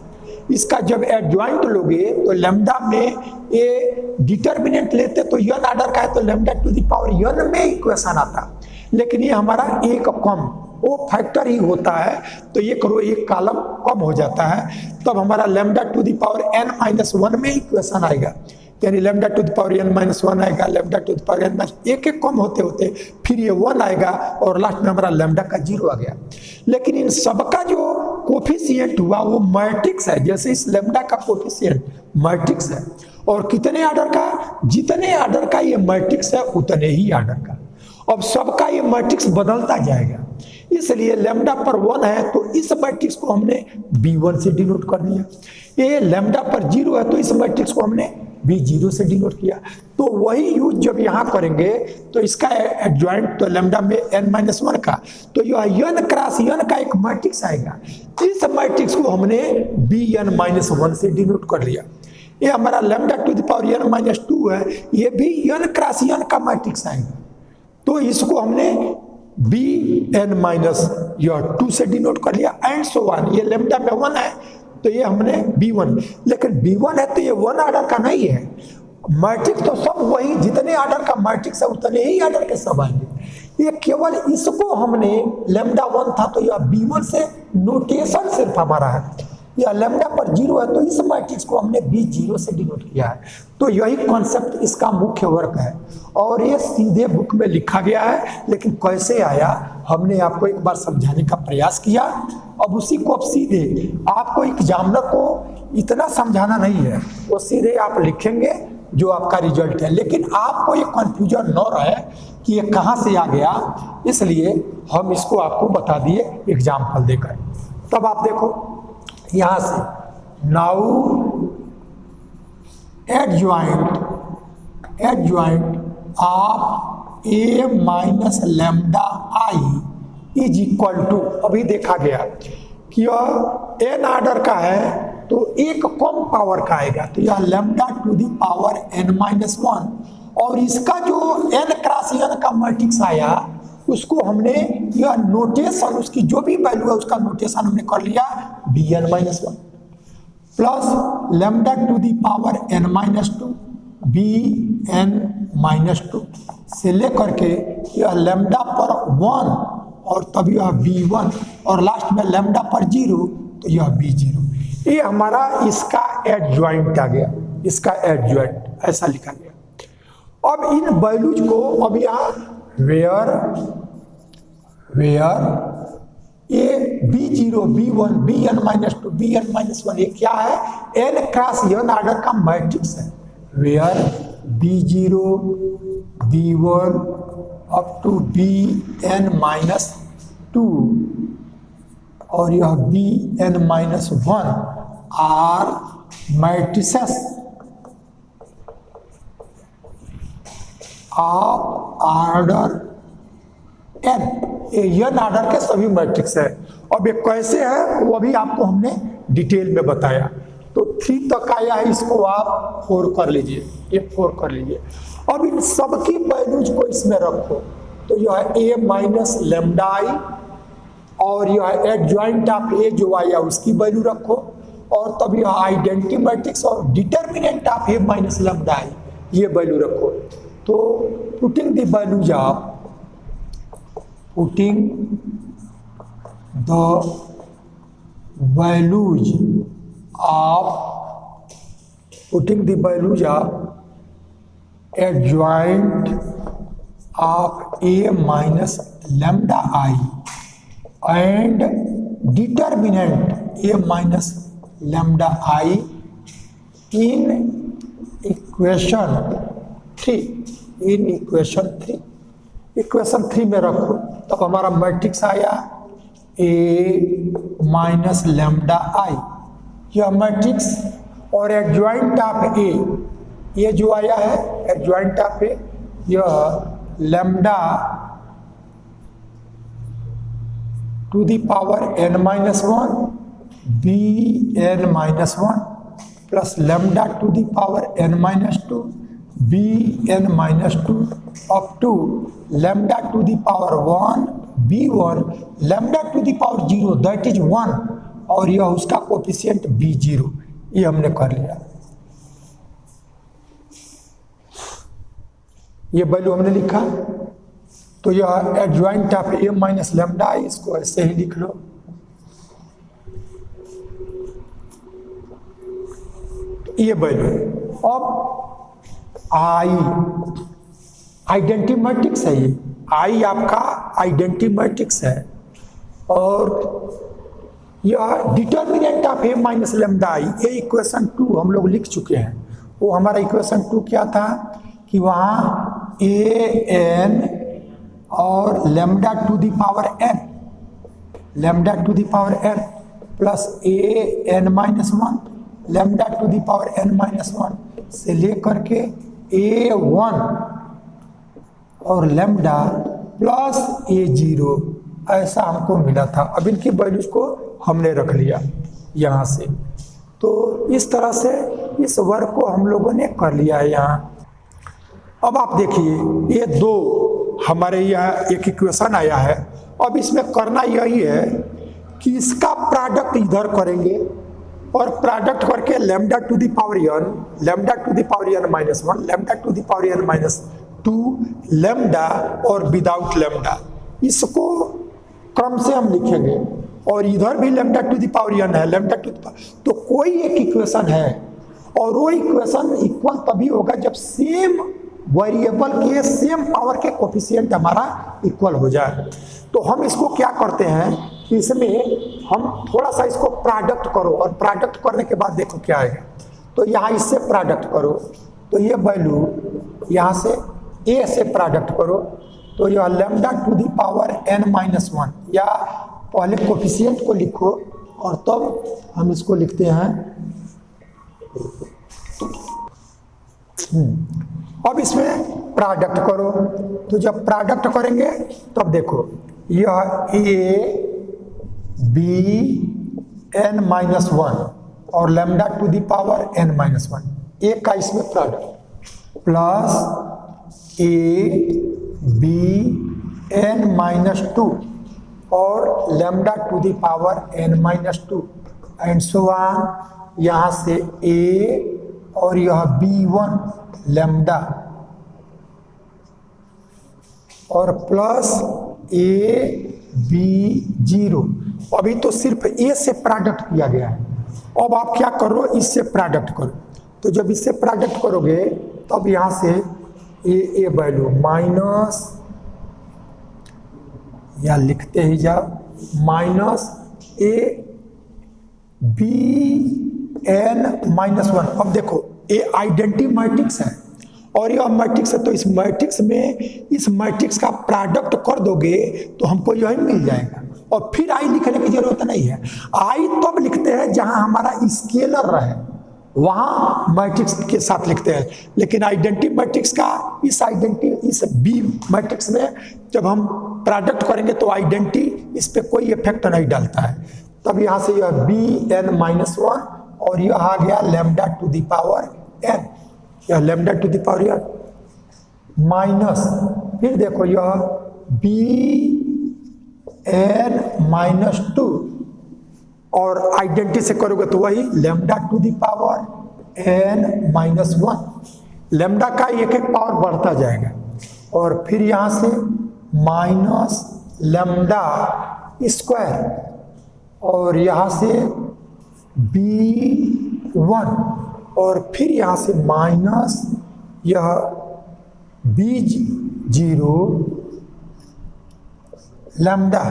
इसका जब एडजॉइंट लोगे तो लैम्डा में ये डिटर्मिनेंट लेते तो n आर्डर का है तो lambda to the power n में इक्वेशन आता, लेकिन ये हमारा एक कम वो फैक्टर ही होता है तो ये करो एक कॉलम कम हो जाता है तब हमारा lambda to the power n minus 1 में इक्वेशन आएगा, यानी lambda to the power n minus 1 आएगा, lambda to the power n minus एक कम होते होते फिर ये 1 आएगा और लास्ट में हमारा लैम्डा का 0 आ गया। लेकिन इन सबका जो कोफिशिएंट हुआ वो मैट्रिक्स है, जैसे इस लैम्डा का कोफिशिएंट मैट्रिक्स है और कितने आर्डर का, जितने आर्डर का ये मैट्रिक्स है उतने ही आर्डर का। अब सबका ये मैट्रिक्स बदलता जाएगा, इसलिए लैम्डा पर 1 है तो इस मैट्रिक्स को हमने b1 से डिनोट कर दिया, ये लैम्डा पर 0 है तो इस मैट्रिक्स को हमने b0 से डिनोट किया। तो वही यूज जब यहाँ करेंगे तो इसका एडजॉइंट तो लैम्डा में n-1 का तो यह n क्रॉस n का एक मैट्रिक्स आएगा, इस मैट्रिक्स को हमने bn-1 से डिनोट कर लिया। ये हमारा lambda to the power n-2 है, ये भी n क्रॉस n का मैट्रिक्स आएगा तो इसको हमने bn-2 से डिनोट कर लिया एंड सो ऑन। ये लैम्डा में 1 है तो ये हमने b1, लेकिन b1 है तो ये 1 आर्डर का नहीं है, मैट्रिक्स तो सब वही जितने आर्डर का मैट्रिक्स है उतने ही आर्डर के सब आएंगे। ये केवल इसको हमने लैम्डा 1 था तो यह B1 से नोटेशन सिर्फ हमारा है, यह लैम्डा पर 0 है तो इस मैट्रिक्स को हमने B0 से डिनोट किया है। तो यही कॉन्सेप्ट इसका मुख्य वर्क है और ये सीधे बुक में लिखा गया है, लेकिन कैसे आया हमने आपको एक बार समझाने का प्रयास किया। अब उसी को अब सीधे आपको एग्जामिनर को इतना समझाना नहीं है, वो सीधे आप लिखेंगे जो आपका रिजल्ट है, लेकिन आपको ये कंफ्यूजन न रहे कि ये कहाँ से आ गया, इसलिए हम इसको आपको बता दिए एग्जाम्पल देकर। तब आप देखो यहाँ से now adjoint of A minus lambda I is equal to, अभी देखा गया कि यह एन आर्डर का है तो एक कम पावर का आएगा, तो यह lambda to the power n minus 1, और इसका जो n क्रॉस n का मैट्रिक्स आया उसको हमने यह नोटेशन, उसकी जो भी वैल्यू है उसका नोटेशन हमने कर लिया bn minus 1 plus lambda to the power n minus 2 bn minus 2 से लेकर के यह लैम्डा पर 1 और तब यह b1 और लास्ट में लैम्डा पर 0 तो यह b0। ये हमारा इसका एडजॉइंट आ गया, इसका एडजॉइंट ऐसा लिखा गया। अब इन वैल्यूज को अब यहाँ where A b0 b1 bn minus 2 bn minus 1 ये क्या है, n क्रॉस n आर्डर का मैट्रिक्स है, where b0 b1 up to bn minus 2 और यह bn minus 1 are matrices of order n, N order के सभी मैट्रिक्स है। अब ये कैसे है वो भी आपको हमने डिटेल में बताया। तो 3 तक आया है, इसको आप 4 कर लीजिए, ये 4 कर लीजिए। अब इन सबकी वैल्यूज को इसमें रखो, तो यह a माइनस लैम्डा आई और यह एडजॉइंट ऑफ ए जो आया उसकी वैल्यू रखो, और तब यह आइडेंटिटी मैट्रिक्स और determinant of A minus lambda I ये वैल्यू रखो। तो putting the values of adjoint of a minus lambda I and determinant a minus lambda I in equation 3 equation 3 में रखो, तब हमारा मैट्रिक्स आया ए माइनस लैम्डा आई यह मैट्रिक्स, और एडजॉइंट ऑफ ए ये जो आया है एडजॉइंट ऑफ ए यह lambda to the power n minus 1 bn minus 1 plus lambda to the power n minus 2 bn minus 2 up to lambda to the power 1 b1 lambda to the power 0 that is 1 और यह उसका coefficient b0 ये हमने कर लिया। ये value हमने लिखा, तो यह adjoint of A minus lambda इसको ऐसे ही लिख लो। ये वैल्यू अब आई आइडेंटिटी मैट्रिक्स है, ये आई आपका आइडेंटिटी मैट्रिक्स है, और यह determinant of A minus lambda I ये इक्वेशन 2 हम लोग लिख चुके हैं। वो हमारा इक्वेशन 2 क्या था कि वहाँ ए एन और lambda to the power n lambda to the power n plus A N minus 1 lambda to the power n minus 1 से लेकर के a1 और लैम्डा प्लस a0 ऐसा हमको मिला था। अब इनकी वैल्यूज को हमने रख लिया यहाँ से, तो इस तरह से इस वर्क को हम लोगों ने कर लिया है यहाँ। अब आप देखिए ये 2 हमारे यहाँ एक इक्वेशन आया है। अब इसमें करना यही है कि इसका प्रोडक्ट इधर करेंगे और प्रोडक्ट करके lambda to the power n lambda to the power n minus 1 lambda to the power n minus two lambda और विदाउट लेमडा, इसको क्रम से हम लिखेंगे। और इधर भी lambda to the power n है, लेमडा टू द पावर, तो कोई एक इक्वेशन है और वो इक्वेशन इक्वल तभी होगा जब सेम वेरिएबल के सेम पावर के कोफिशिएंट हमारा इक्वल हो जाए। तो हम इसको क्या करते हैं, इसमें हम थोड़ा सा इसको प्रोडक्ट करो और प्रोडक्ट करने के बाद देखो क्या आएगा। तो यहाँ इससे प्रोडक्ट करो तो ये वैल्यू यहाँ से a से प्रोडक्ट करो तो यह lambda to the power n-1, या पहले कोफिशिएंट को लिखो और तब हम इसको लिखते हैं। अब इसमें प्रोडक्ट करो, तो जब प्रोडक्ट करेंगे तब देखो यह a b n-1 और lambda to the power n-1, a का इसमें product plus a b n-2 और lambda to the power n-2 and so on, यहाँ से a और यह b1 लेमडा और प्लस a b0। अभी तो सिर्फ a से प्रोडक्ट किया गया है, अब आप क्या करो, इससे प्रोडक्ट करो। तो जब इससे प्रोडक्ट करोगे तब यहाँ से ए वैल्यू माइनस, या लिखते ही जाओ माइनस a b n-1। अब देखो ये आइडेंटिटी मैट्रिक्स है और यह मैट्रिक्स है, तो इस मैट्रिक्स में इस मैट्रिक्स का प्रोडक्ट कर दोगे तो हमको यही मिल जाएगा। और फिर आई लिखने की जरूरत नहीं है, आई तब लिखते हैं जहां हमारा स्केलर रहे, वहां मैट्रिक्स के साथ लिखते हैं। लेकिन आइडेंटिटी मैट्रिक्स का इस बी मैट्रिक्स में जब हम प्रोडक्ट करेंगे तो आइडेंटिटी इस पे कोई इफेक्ट नहीं डालता है। तब यहाँ से यह bn-1 और यह आ गया lambda to the power n, यह lambda to the power n minus, फिर देखो यह bn-2 और आइडेंटिटी से करोगे तो वही lambda to the power n-1, lambda का एक एक पावर बढ़ता जाएगा। और फिर यहाँ से माइनस लेमडा स्क्वायर और यहाँ से b1 और फिर यहाँ से माइनस यह b0 लेमडा,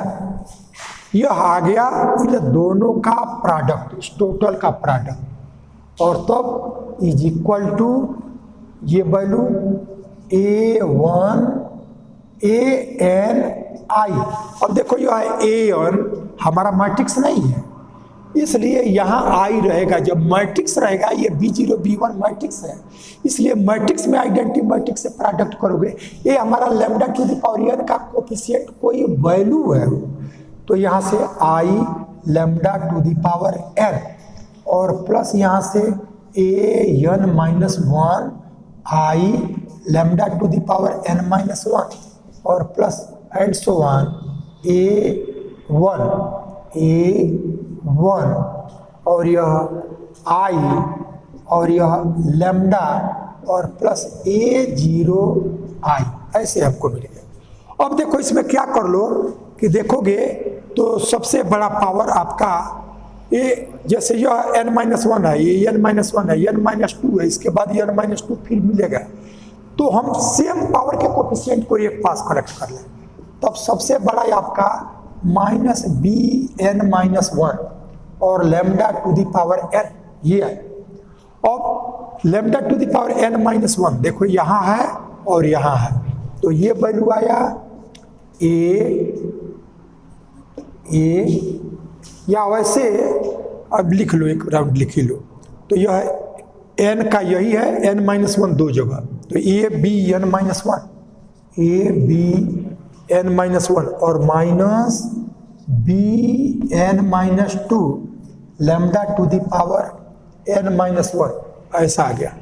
यह आ गया दोनों का प्रोडक्ट, इस टोटल का प्रोडक्ट। और तब इज इक्वल टू ये वैल्यू a1 a-n-i। अब देखो यह a1 हमारा मैट्रिक्स नहीं है, इसलिए यहाँ आई रहेगा। जब मैट्रिक्स रहेगा, ये b0 b1 मैट्रिक्स है, इसलिए मैट्रिक्स में आइडेंटिटी मैट्रिक्स से प्रोडक्ट करोगे। ये हमारा lambda to the power n का कोफिशिएंट कोई वैल्यू है, तो यहाँ से आई lambda to the power n और प्लस यहाँ से an-1 I lambda to the power n-1 और plus and so on a1 और यह आई और यह लेमडा और प्लस a0 आई, ऐसे आपको मिलेगा। अब देखो इसमें क्या कर लो कि देखोगे तो सबसे बड़ा पावर आपका ये, जैसे यह n-1 है, ये n-1 है, n-2 है, इसके बाद n-2 फिर मिलेगा। तो हम सेम पावर के कोफिशिएंट को एक पास कलेक्ट कर लें, तब सबसे बड़ा आपका माइनस bn-1 और lambda to the power n ये है। अब lambda to the power n-1 देखो यहाँ है और यहाँ है, तो ये वैल्यू आया a या वैसे अब लिख लो, एक राउंड लिख लो, तो यह n का यही है n-1 दो जगह, तो a-b-n-1 a-b-n-1 और minus b-n-2 lambda to the power n-1 ऐसा आ गया।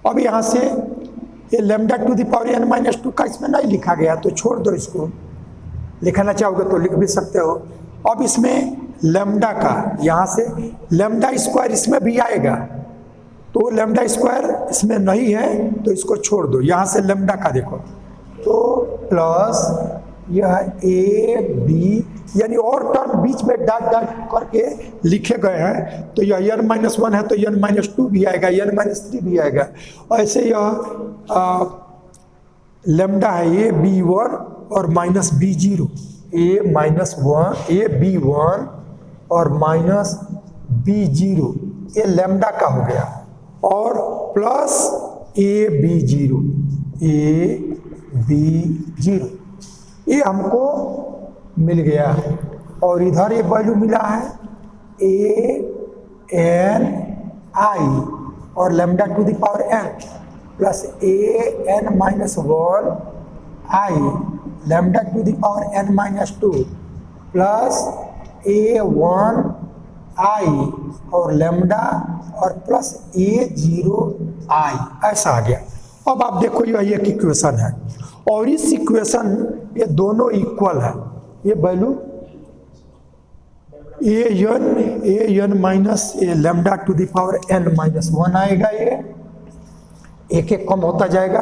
अब यहाँ से ये lambda to the power n-2 का इसमें नहीं लिखा गया, तो छोड़ दो, इसको लिखना चाहोगे तो लिख भी सकते हो। अब इसमें लेमडा का यहाँ से लेमडा स्क्वायर इसमें भी आएगा, तो लेमडा स्क्वायर इसमें नहीं है तो इसको छोड़ दो, यहाँ से लेमडा का देखो तो प्लस यह ए बी, यानी और टर्म बीच में डॉट डॉट करके लिखे गए हैं, तो यह n माइनस 1 है तो n माइनस 2 भी आएगा, n माइनस 3 भी आएगा। ऐसे यह लेमडा है ए बी 1 और minus B 0, A minus 1 A B 1 और माइनस बी 0, ये लेमडा का हो गया, और plus A B 0, A B 0, ये हमको मिल गया। और इधर ये वैल्यू मिला है ए एन आई और lambda to the power N plus A N minus 1 I lambda to the power N minus 2 plus A 1 I और लेमडा और प्लस ए 0 आई, ऐसा आ गया। अब आप देखो यह एक इक्वेशन है और इस इक्वेशन ये दोनों इक्वल है, ये value A N minus A lambda to the power N minus 1 आएगा, ये एक एक कम होता जाएगा।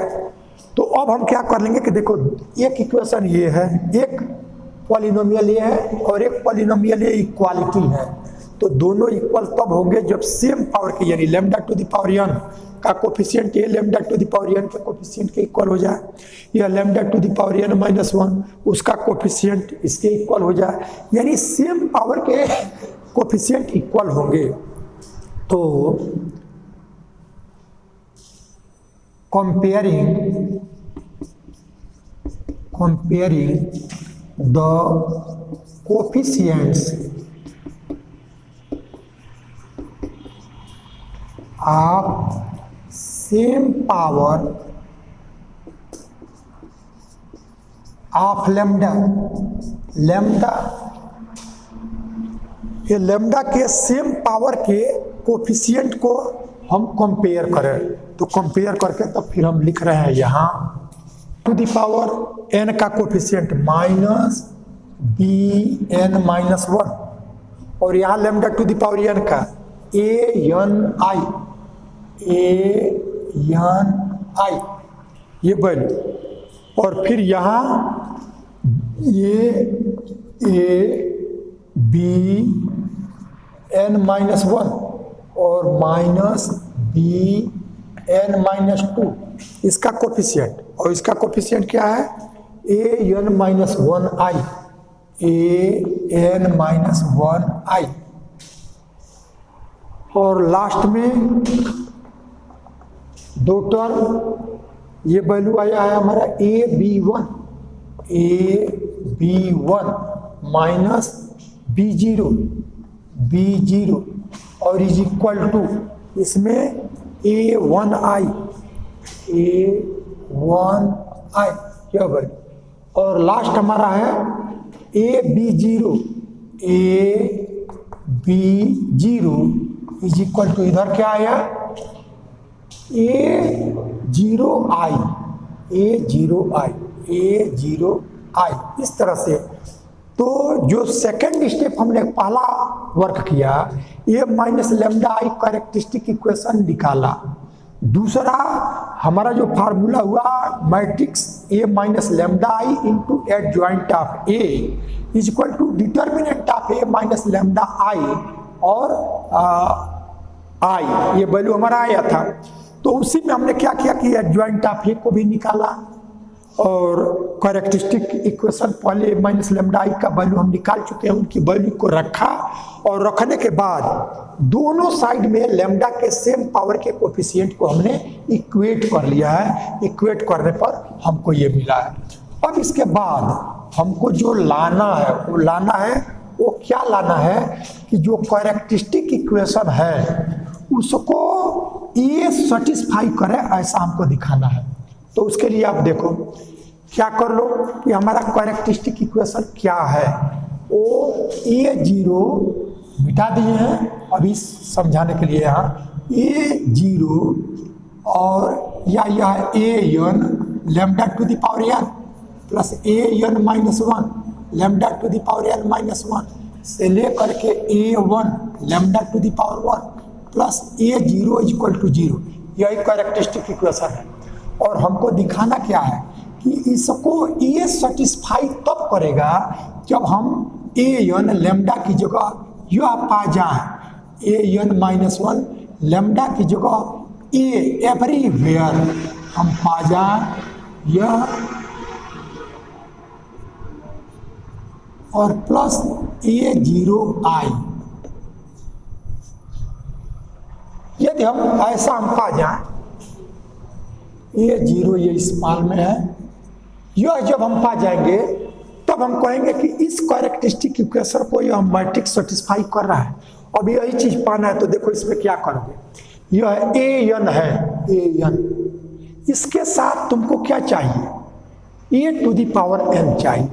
तो अब हम क्या कर लेंगे कि देखो एक इक्वेशन ये है, एक पॉलिनोमियल ये है और एक पॉलिनोमियल ये इक्वालिटी है, तो दोनों इक्वल तब होंगे जब सेम पावर के, यानी lambda to the power N का कोफिशिएंट ये lambda to the power N के कोफिशिएंट के इक्वल हो जाए, या lambda to the power N minus 1 उसका कोफिशिएंट इसके इक्वल हो जाए, यानी सेम पावर के कोफिशिएंट इक्वल होंगे। तो comparing the coefficients of same power of lambda, ये लेमडा के सेम पावर के कोफिशिएंट को हम कंपेयर करें, तो कंपेयर करके तब फिर हम लिख रहे हैं यहाँ टू द पावर एन का coefficient minus B N minus 1 और यहाँ lambda to the power N का ए एन आई ये वैल्यू, और फिर यहाँ ये ए बी एन माइनस 1 और माइनस बी एन माइनस 2 इसका कोफिशिएंट, और इसका कोफिशिएंट क्या है ए N minus 1 I, A N minus 1 I, और लास्ट में दो टर्म ये वैल्यू आया है हमारा ए बी 1 माइनस बी 0 और इज इक्वल टू इसमें ए 1 आई यह वैल्यू, और लास्ट हमारा है A B 0 is equal to इधर क्या आया ए 0 आई, इस तरह से। तो जो सेकंड स्टेप हमने पहला वर्क किया A minus lambda I characteristic equation निकाला, दूसरा हमारा जो फार्मूला हुआ matrix A minus lambda I into adjoint of A is equal to determinant of A minus lambda I और आई, ये वैल्यू हमारा आया था। तो उसी में हमने क्या किया कि एडजॉइंट ऑफ ए को भी निकाला और कैरेक्टरिस्टिक इक्वेशन पहले माइनस लेमडा आई का वैल्यू हम निकाल चुके हैं, उनकी वैल्यू को रखा और रखने के बाद दोनों साइड में लेमडा के सेम पावर के कोफिशिएंट को हमने इक्वेट कर लिया है, इक्वेट करने पर हमको ये मिला है। अब इसके बाद हमको जो लाना है वो क्या लाना है कि जो कैरेक्टरिस्टिक इक्वेशन है उसको ये सेटिस्फाई करे ऐसा हमको दिखाना है। तो उसके लिए आप देखो क्या कर लो कि हमारा कैरेक्टरिस्टिक इक्वेशन क्या है, वो ए 0 मिटा दिए हैं अभी समझाने के लिए, यहाँ ए 0 और यह A N lambda to the power N plus A N minus 1 lambda to the power N minus 1 से लेकर के A 1 lambda to the power 1 plus A0 equal to 0, यही कैरेक्टरिस्टिक इक्वेशन है। और हमको दिखाना क्या है कि इसको ये सेटिस्फाई तब करेगा जब हम an लैम्डा की जगह यह पा जाए an-1 लैम्डा की जगह एवरीवेयर हम पा जाए यह, और प्लस A0i। यदि हम ऐसा हम पा जाए A0 ये स्मॉल में है, यह जब हम पा जाएंगे तब हम कहेंगे कि इस कैरेक्टरिस्टिक इक्वेशन को यह मैट्रिक्स सेटिस्फाई कर रहा है। अब यही चीज पाना है तो देखो इसमें क्या करोगे, यह an है, an, इसके साथ तुमको क्या चाहिए, a to the power n चाहिए,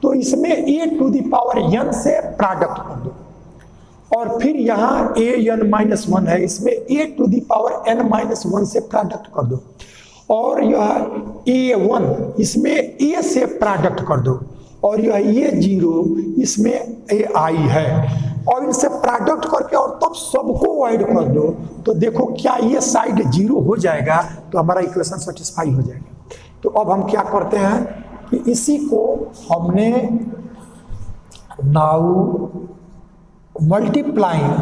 तो इसमें a to the power n से प्रोडक्ट कर दो, और फिर यहाँ an-1 है, इसमें a to the power n-1 से प्रोडक्ट कर दो, और यह a1 इसमें a से प्रोडक्ट कर दो, और यह A0 इसमें ai है, और इनसे प्रोडक्ट करके और तब सबको ऐड कर दो, तो देखो क्या ये साइड 0 हो जाएगा, तो हमारा इक्वेशन सेटिस्फाई हो जाएगा। तो अब हम क्या करते हैं कि इसी को हमने now multiplying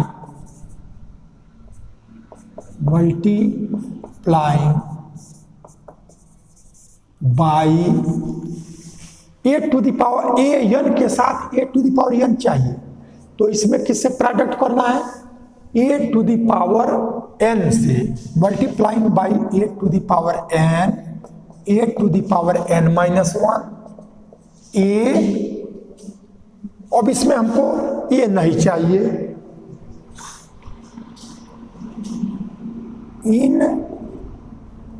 by a to the power an के साथ a to the power n चाहिए, तो इसमें किससे प्रोडक्ट करना है, a to the power n से, multiplying by a to the power n, a to the power n-1 a। अब इसमें हमको a नहीं चाहिए, इन,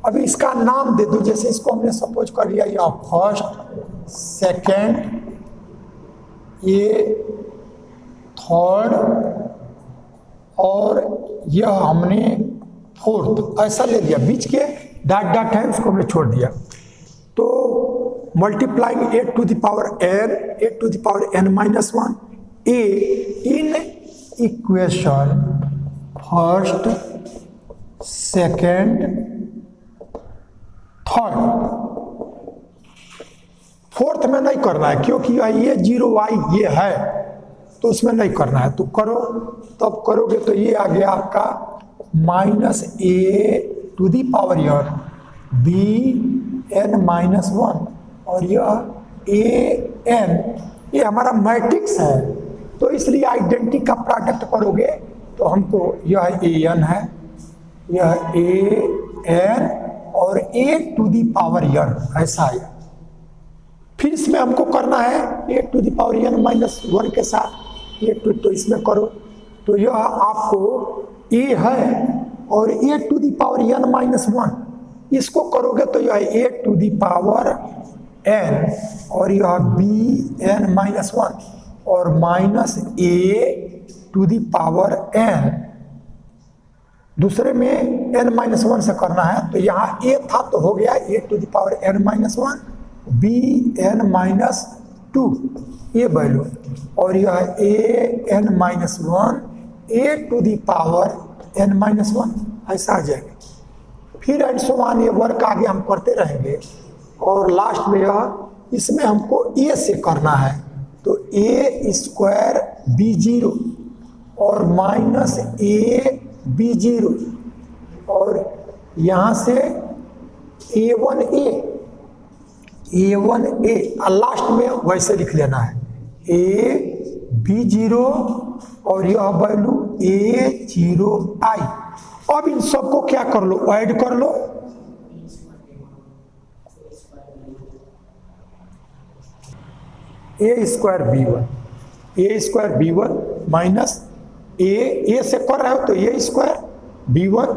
अभी इसका नाम दे दो, जैसे इसको हमने सपोज कर लिया यह फर्स्ट, सेकेंड, ये थर्ड, और यह हमने फोर्थ, ऐसा ले लिया, बीच के डॉट डॉट है उसको हमने छोड़ दिया। तो multiplying a to the power n, a to the power n-1 a in equation first, second, third, fourth में नहीं करना है क्योंकि ये 0i ये है, तो उसमें नहीं करना है, तो करो, तब करोगे तो ये आ गया आपका -a to the power n-1, और यह an, ये हमारा मैट्रिक्स है, तो इसलिए आइडेंटिटी का प्रोडक्ट करोगे तो हमको यह an है, यह an और a to the power n ऐसा है। फिर इसमें हमको करना है a to the power n-1 के साथ a तो इसमें करो, तो यह आपको a है, और a to the power n-1 इसको करोगे तो यह a to the power n, और यह bn-1 और -a to the power n, दूसरे में n-1 से करना है, तो यहाँ a था तो हो गया a to the power n-1, bn-2 ये वैल्यू, और यह an-1 a to the power n-1 ऐसा आ जाएगा। फिर एंड सो ऑन, ये वर्क आगे हम करते रहेंगे, और लास्ट में यह इसमें हमको a से करना है, तो a स्क्वायर b0 और -a b0, और यहाँ से a1a और लास्ट में वैसे लिख लेना है a b0 और यह वैल्यू a0i। अब इन सबको क्या कर लो, ऐड कर लो, a square b1 minus a से कर रहे हो तो a square b1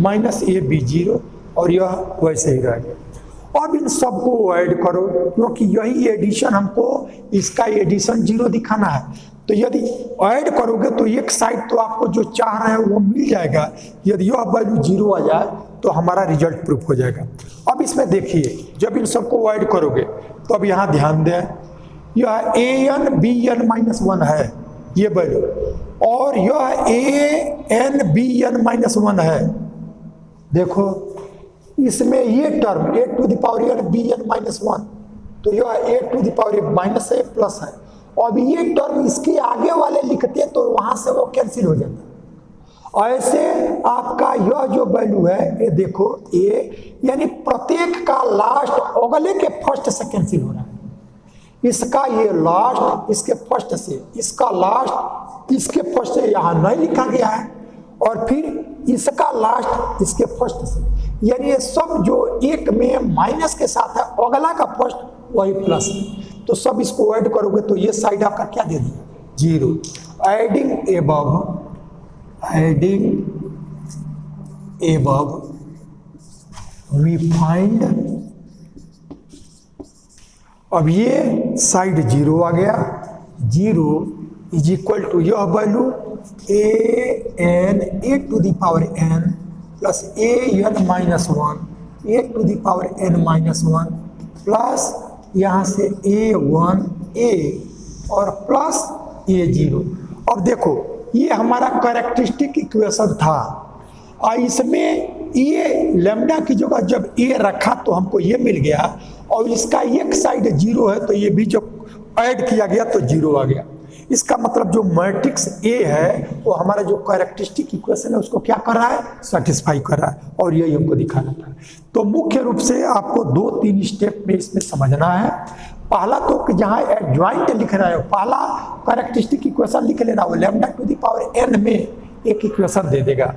minus a b0, और यह वैसे ही रहेगा। अब इन सबको ऐड करो, क्योंकि यही एडिशन हमको, इसका एडिशन 0 दिखाना है, तो यदि ऐड करोगे तो एक साइड तो आपको जो चाह रहे हैं वो मिल जाएगा, यदि यह वैल्यू 0 आ जाए तो हमारा रिजल्ट प्रूफ हो जाएगा। अब इसमें देखिए, जब इन सबको ऐड करोगे तो अब यहाँ ध्यान दें, यह an bn-1 है, ये वैल्यू, और यह A N B N minus one है। देखो इसमें ये term A to the power N B N minus one, तो यह A to the power minus है प्लस है। अब ये टर्म इसके आगे वाले लिखते तो वहां से वो कैंसिल हो जाता। ऐसे आपका यह जो वैल्यू है ये देखो ए, यानी प्रत्येक का लास्ट अगले के फर्स्ट से कैंसिल हो रहा है। इसका ये लास्ट इसके फर्स्ट से, इसका लास्ट इसके फर्स्ट से यहाँ नहीं लिखा गया है, और फिर इसका लास्ट इसके फर्स्ट से, यानी ये सब जो एक में माइनस के साथ है अगला का फर्स्ट वही प्लस है। तो सब इसको ऐड करोगे तो ये साइड आपका क्या दे दिया, zero. Adding above we find, अब ये साइड जीरो आ गया, जीरो इज इक्वल टू यह value A N A to the power N plus A N minus one A to the power N minus one plus यहाँ से ए one ए और plus ए zero. अब देखो ये हमारा कैरेक्टरिस्टिक इक्वेशन था, और इसमें ये लैम्डा की जगह जब ए रखा तो हमको ये मिल गया, और इसका एक साइड जीरो है तो ये भी जो ऐड किया गया तो जीरो आ गया। इसका मतलब जो मैट्रिक्स ए है वो हमारा जो कैरेक्टरिस्टिक इक्वेशन है उसको क्या कर रहा है, सेटिस्फाई कर रहा है, और यही हमको दिखाना था। तो मुख्य रूप से आपको 2-3 स्टेप में इसमें समझना है। पहला तो जहाँ एडजॉइंट लिख रहा है पहला कैरेक्टरिस्टिक इक्वेशन लिख लेना, वो lambda to the power N में एक इक्वेशन दे देगा।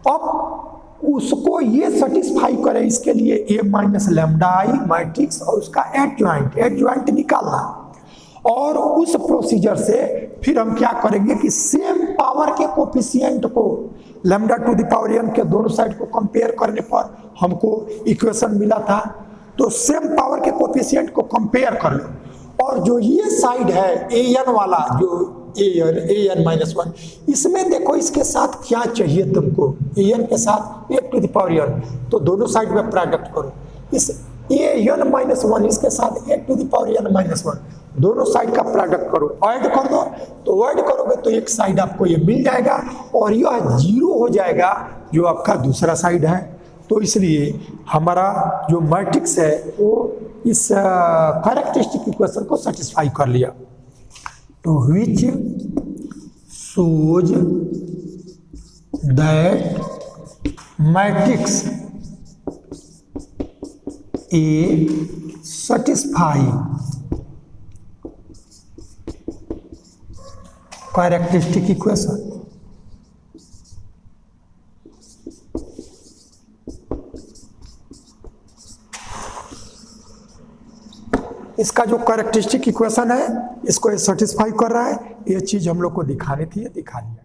अब उसको ये सेटिस्फाई करे, इसके लिए ए माइनस लैम्डा आई मैट्रिक्स और उसका एडजॉइंट निकालना, और उस प्रोसीजर से फिर हम क्या करेंगे कि सेम पावर के कोफिशिएंट को lambda to the power N के दोनों साइड को कंपेयर करने पर हमको इक्वेशन मिला था, तो सेम पावर के कोफिशिएंट को कंपेयर कर लो, और जो ये साइड है ए एन वाला, जो ए एन माइनस वन, इसमें देखो इसके साथ क्या चाहिए तुमको, ए एन के साथ A to the power N, तो दोनों साइड में प्रोडक्ट करो। इस ए एन माइनस वन इसके साथ A to the power N minus one, दोनों साइड का प्रोडक्ट करो, ऐड कर दो, तो ऐड करोगे तो एक साइड आपको ये मिल जाएगा, और यह जीरो हो जाएगा जो आपका दूसरा साइड है। तो इसलिए हमारा जो मैट्रिक्स है वो इस कैरेक्टरिस्टिक इक्वेशन को सेटिस्फाई कर लिया। तो which shows that matrix A satisfy characteristic equation. इसका जो कैरेक्टरिस्टिक इक्वेशन है इसको सेटिस्फाई कर रहा है, ये चीज हम लोग को दिखानी थी, दिखा दिया।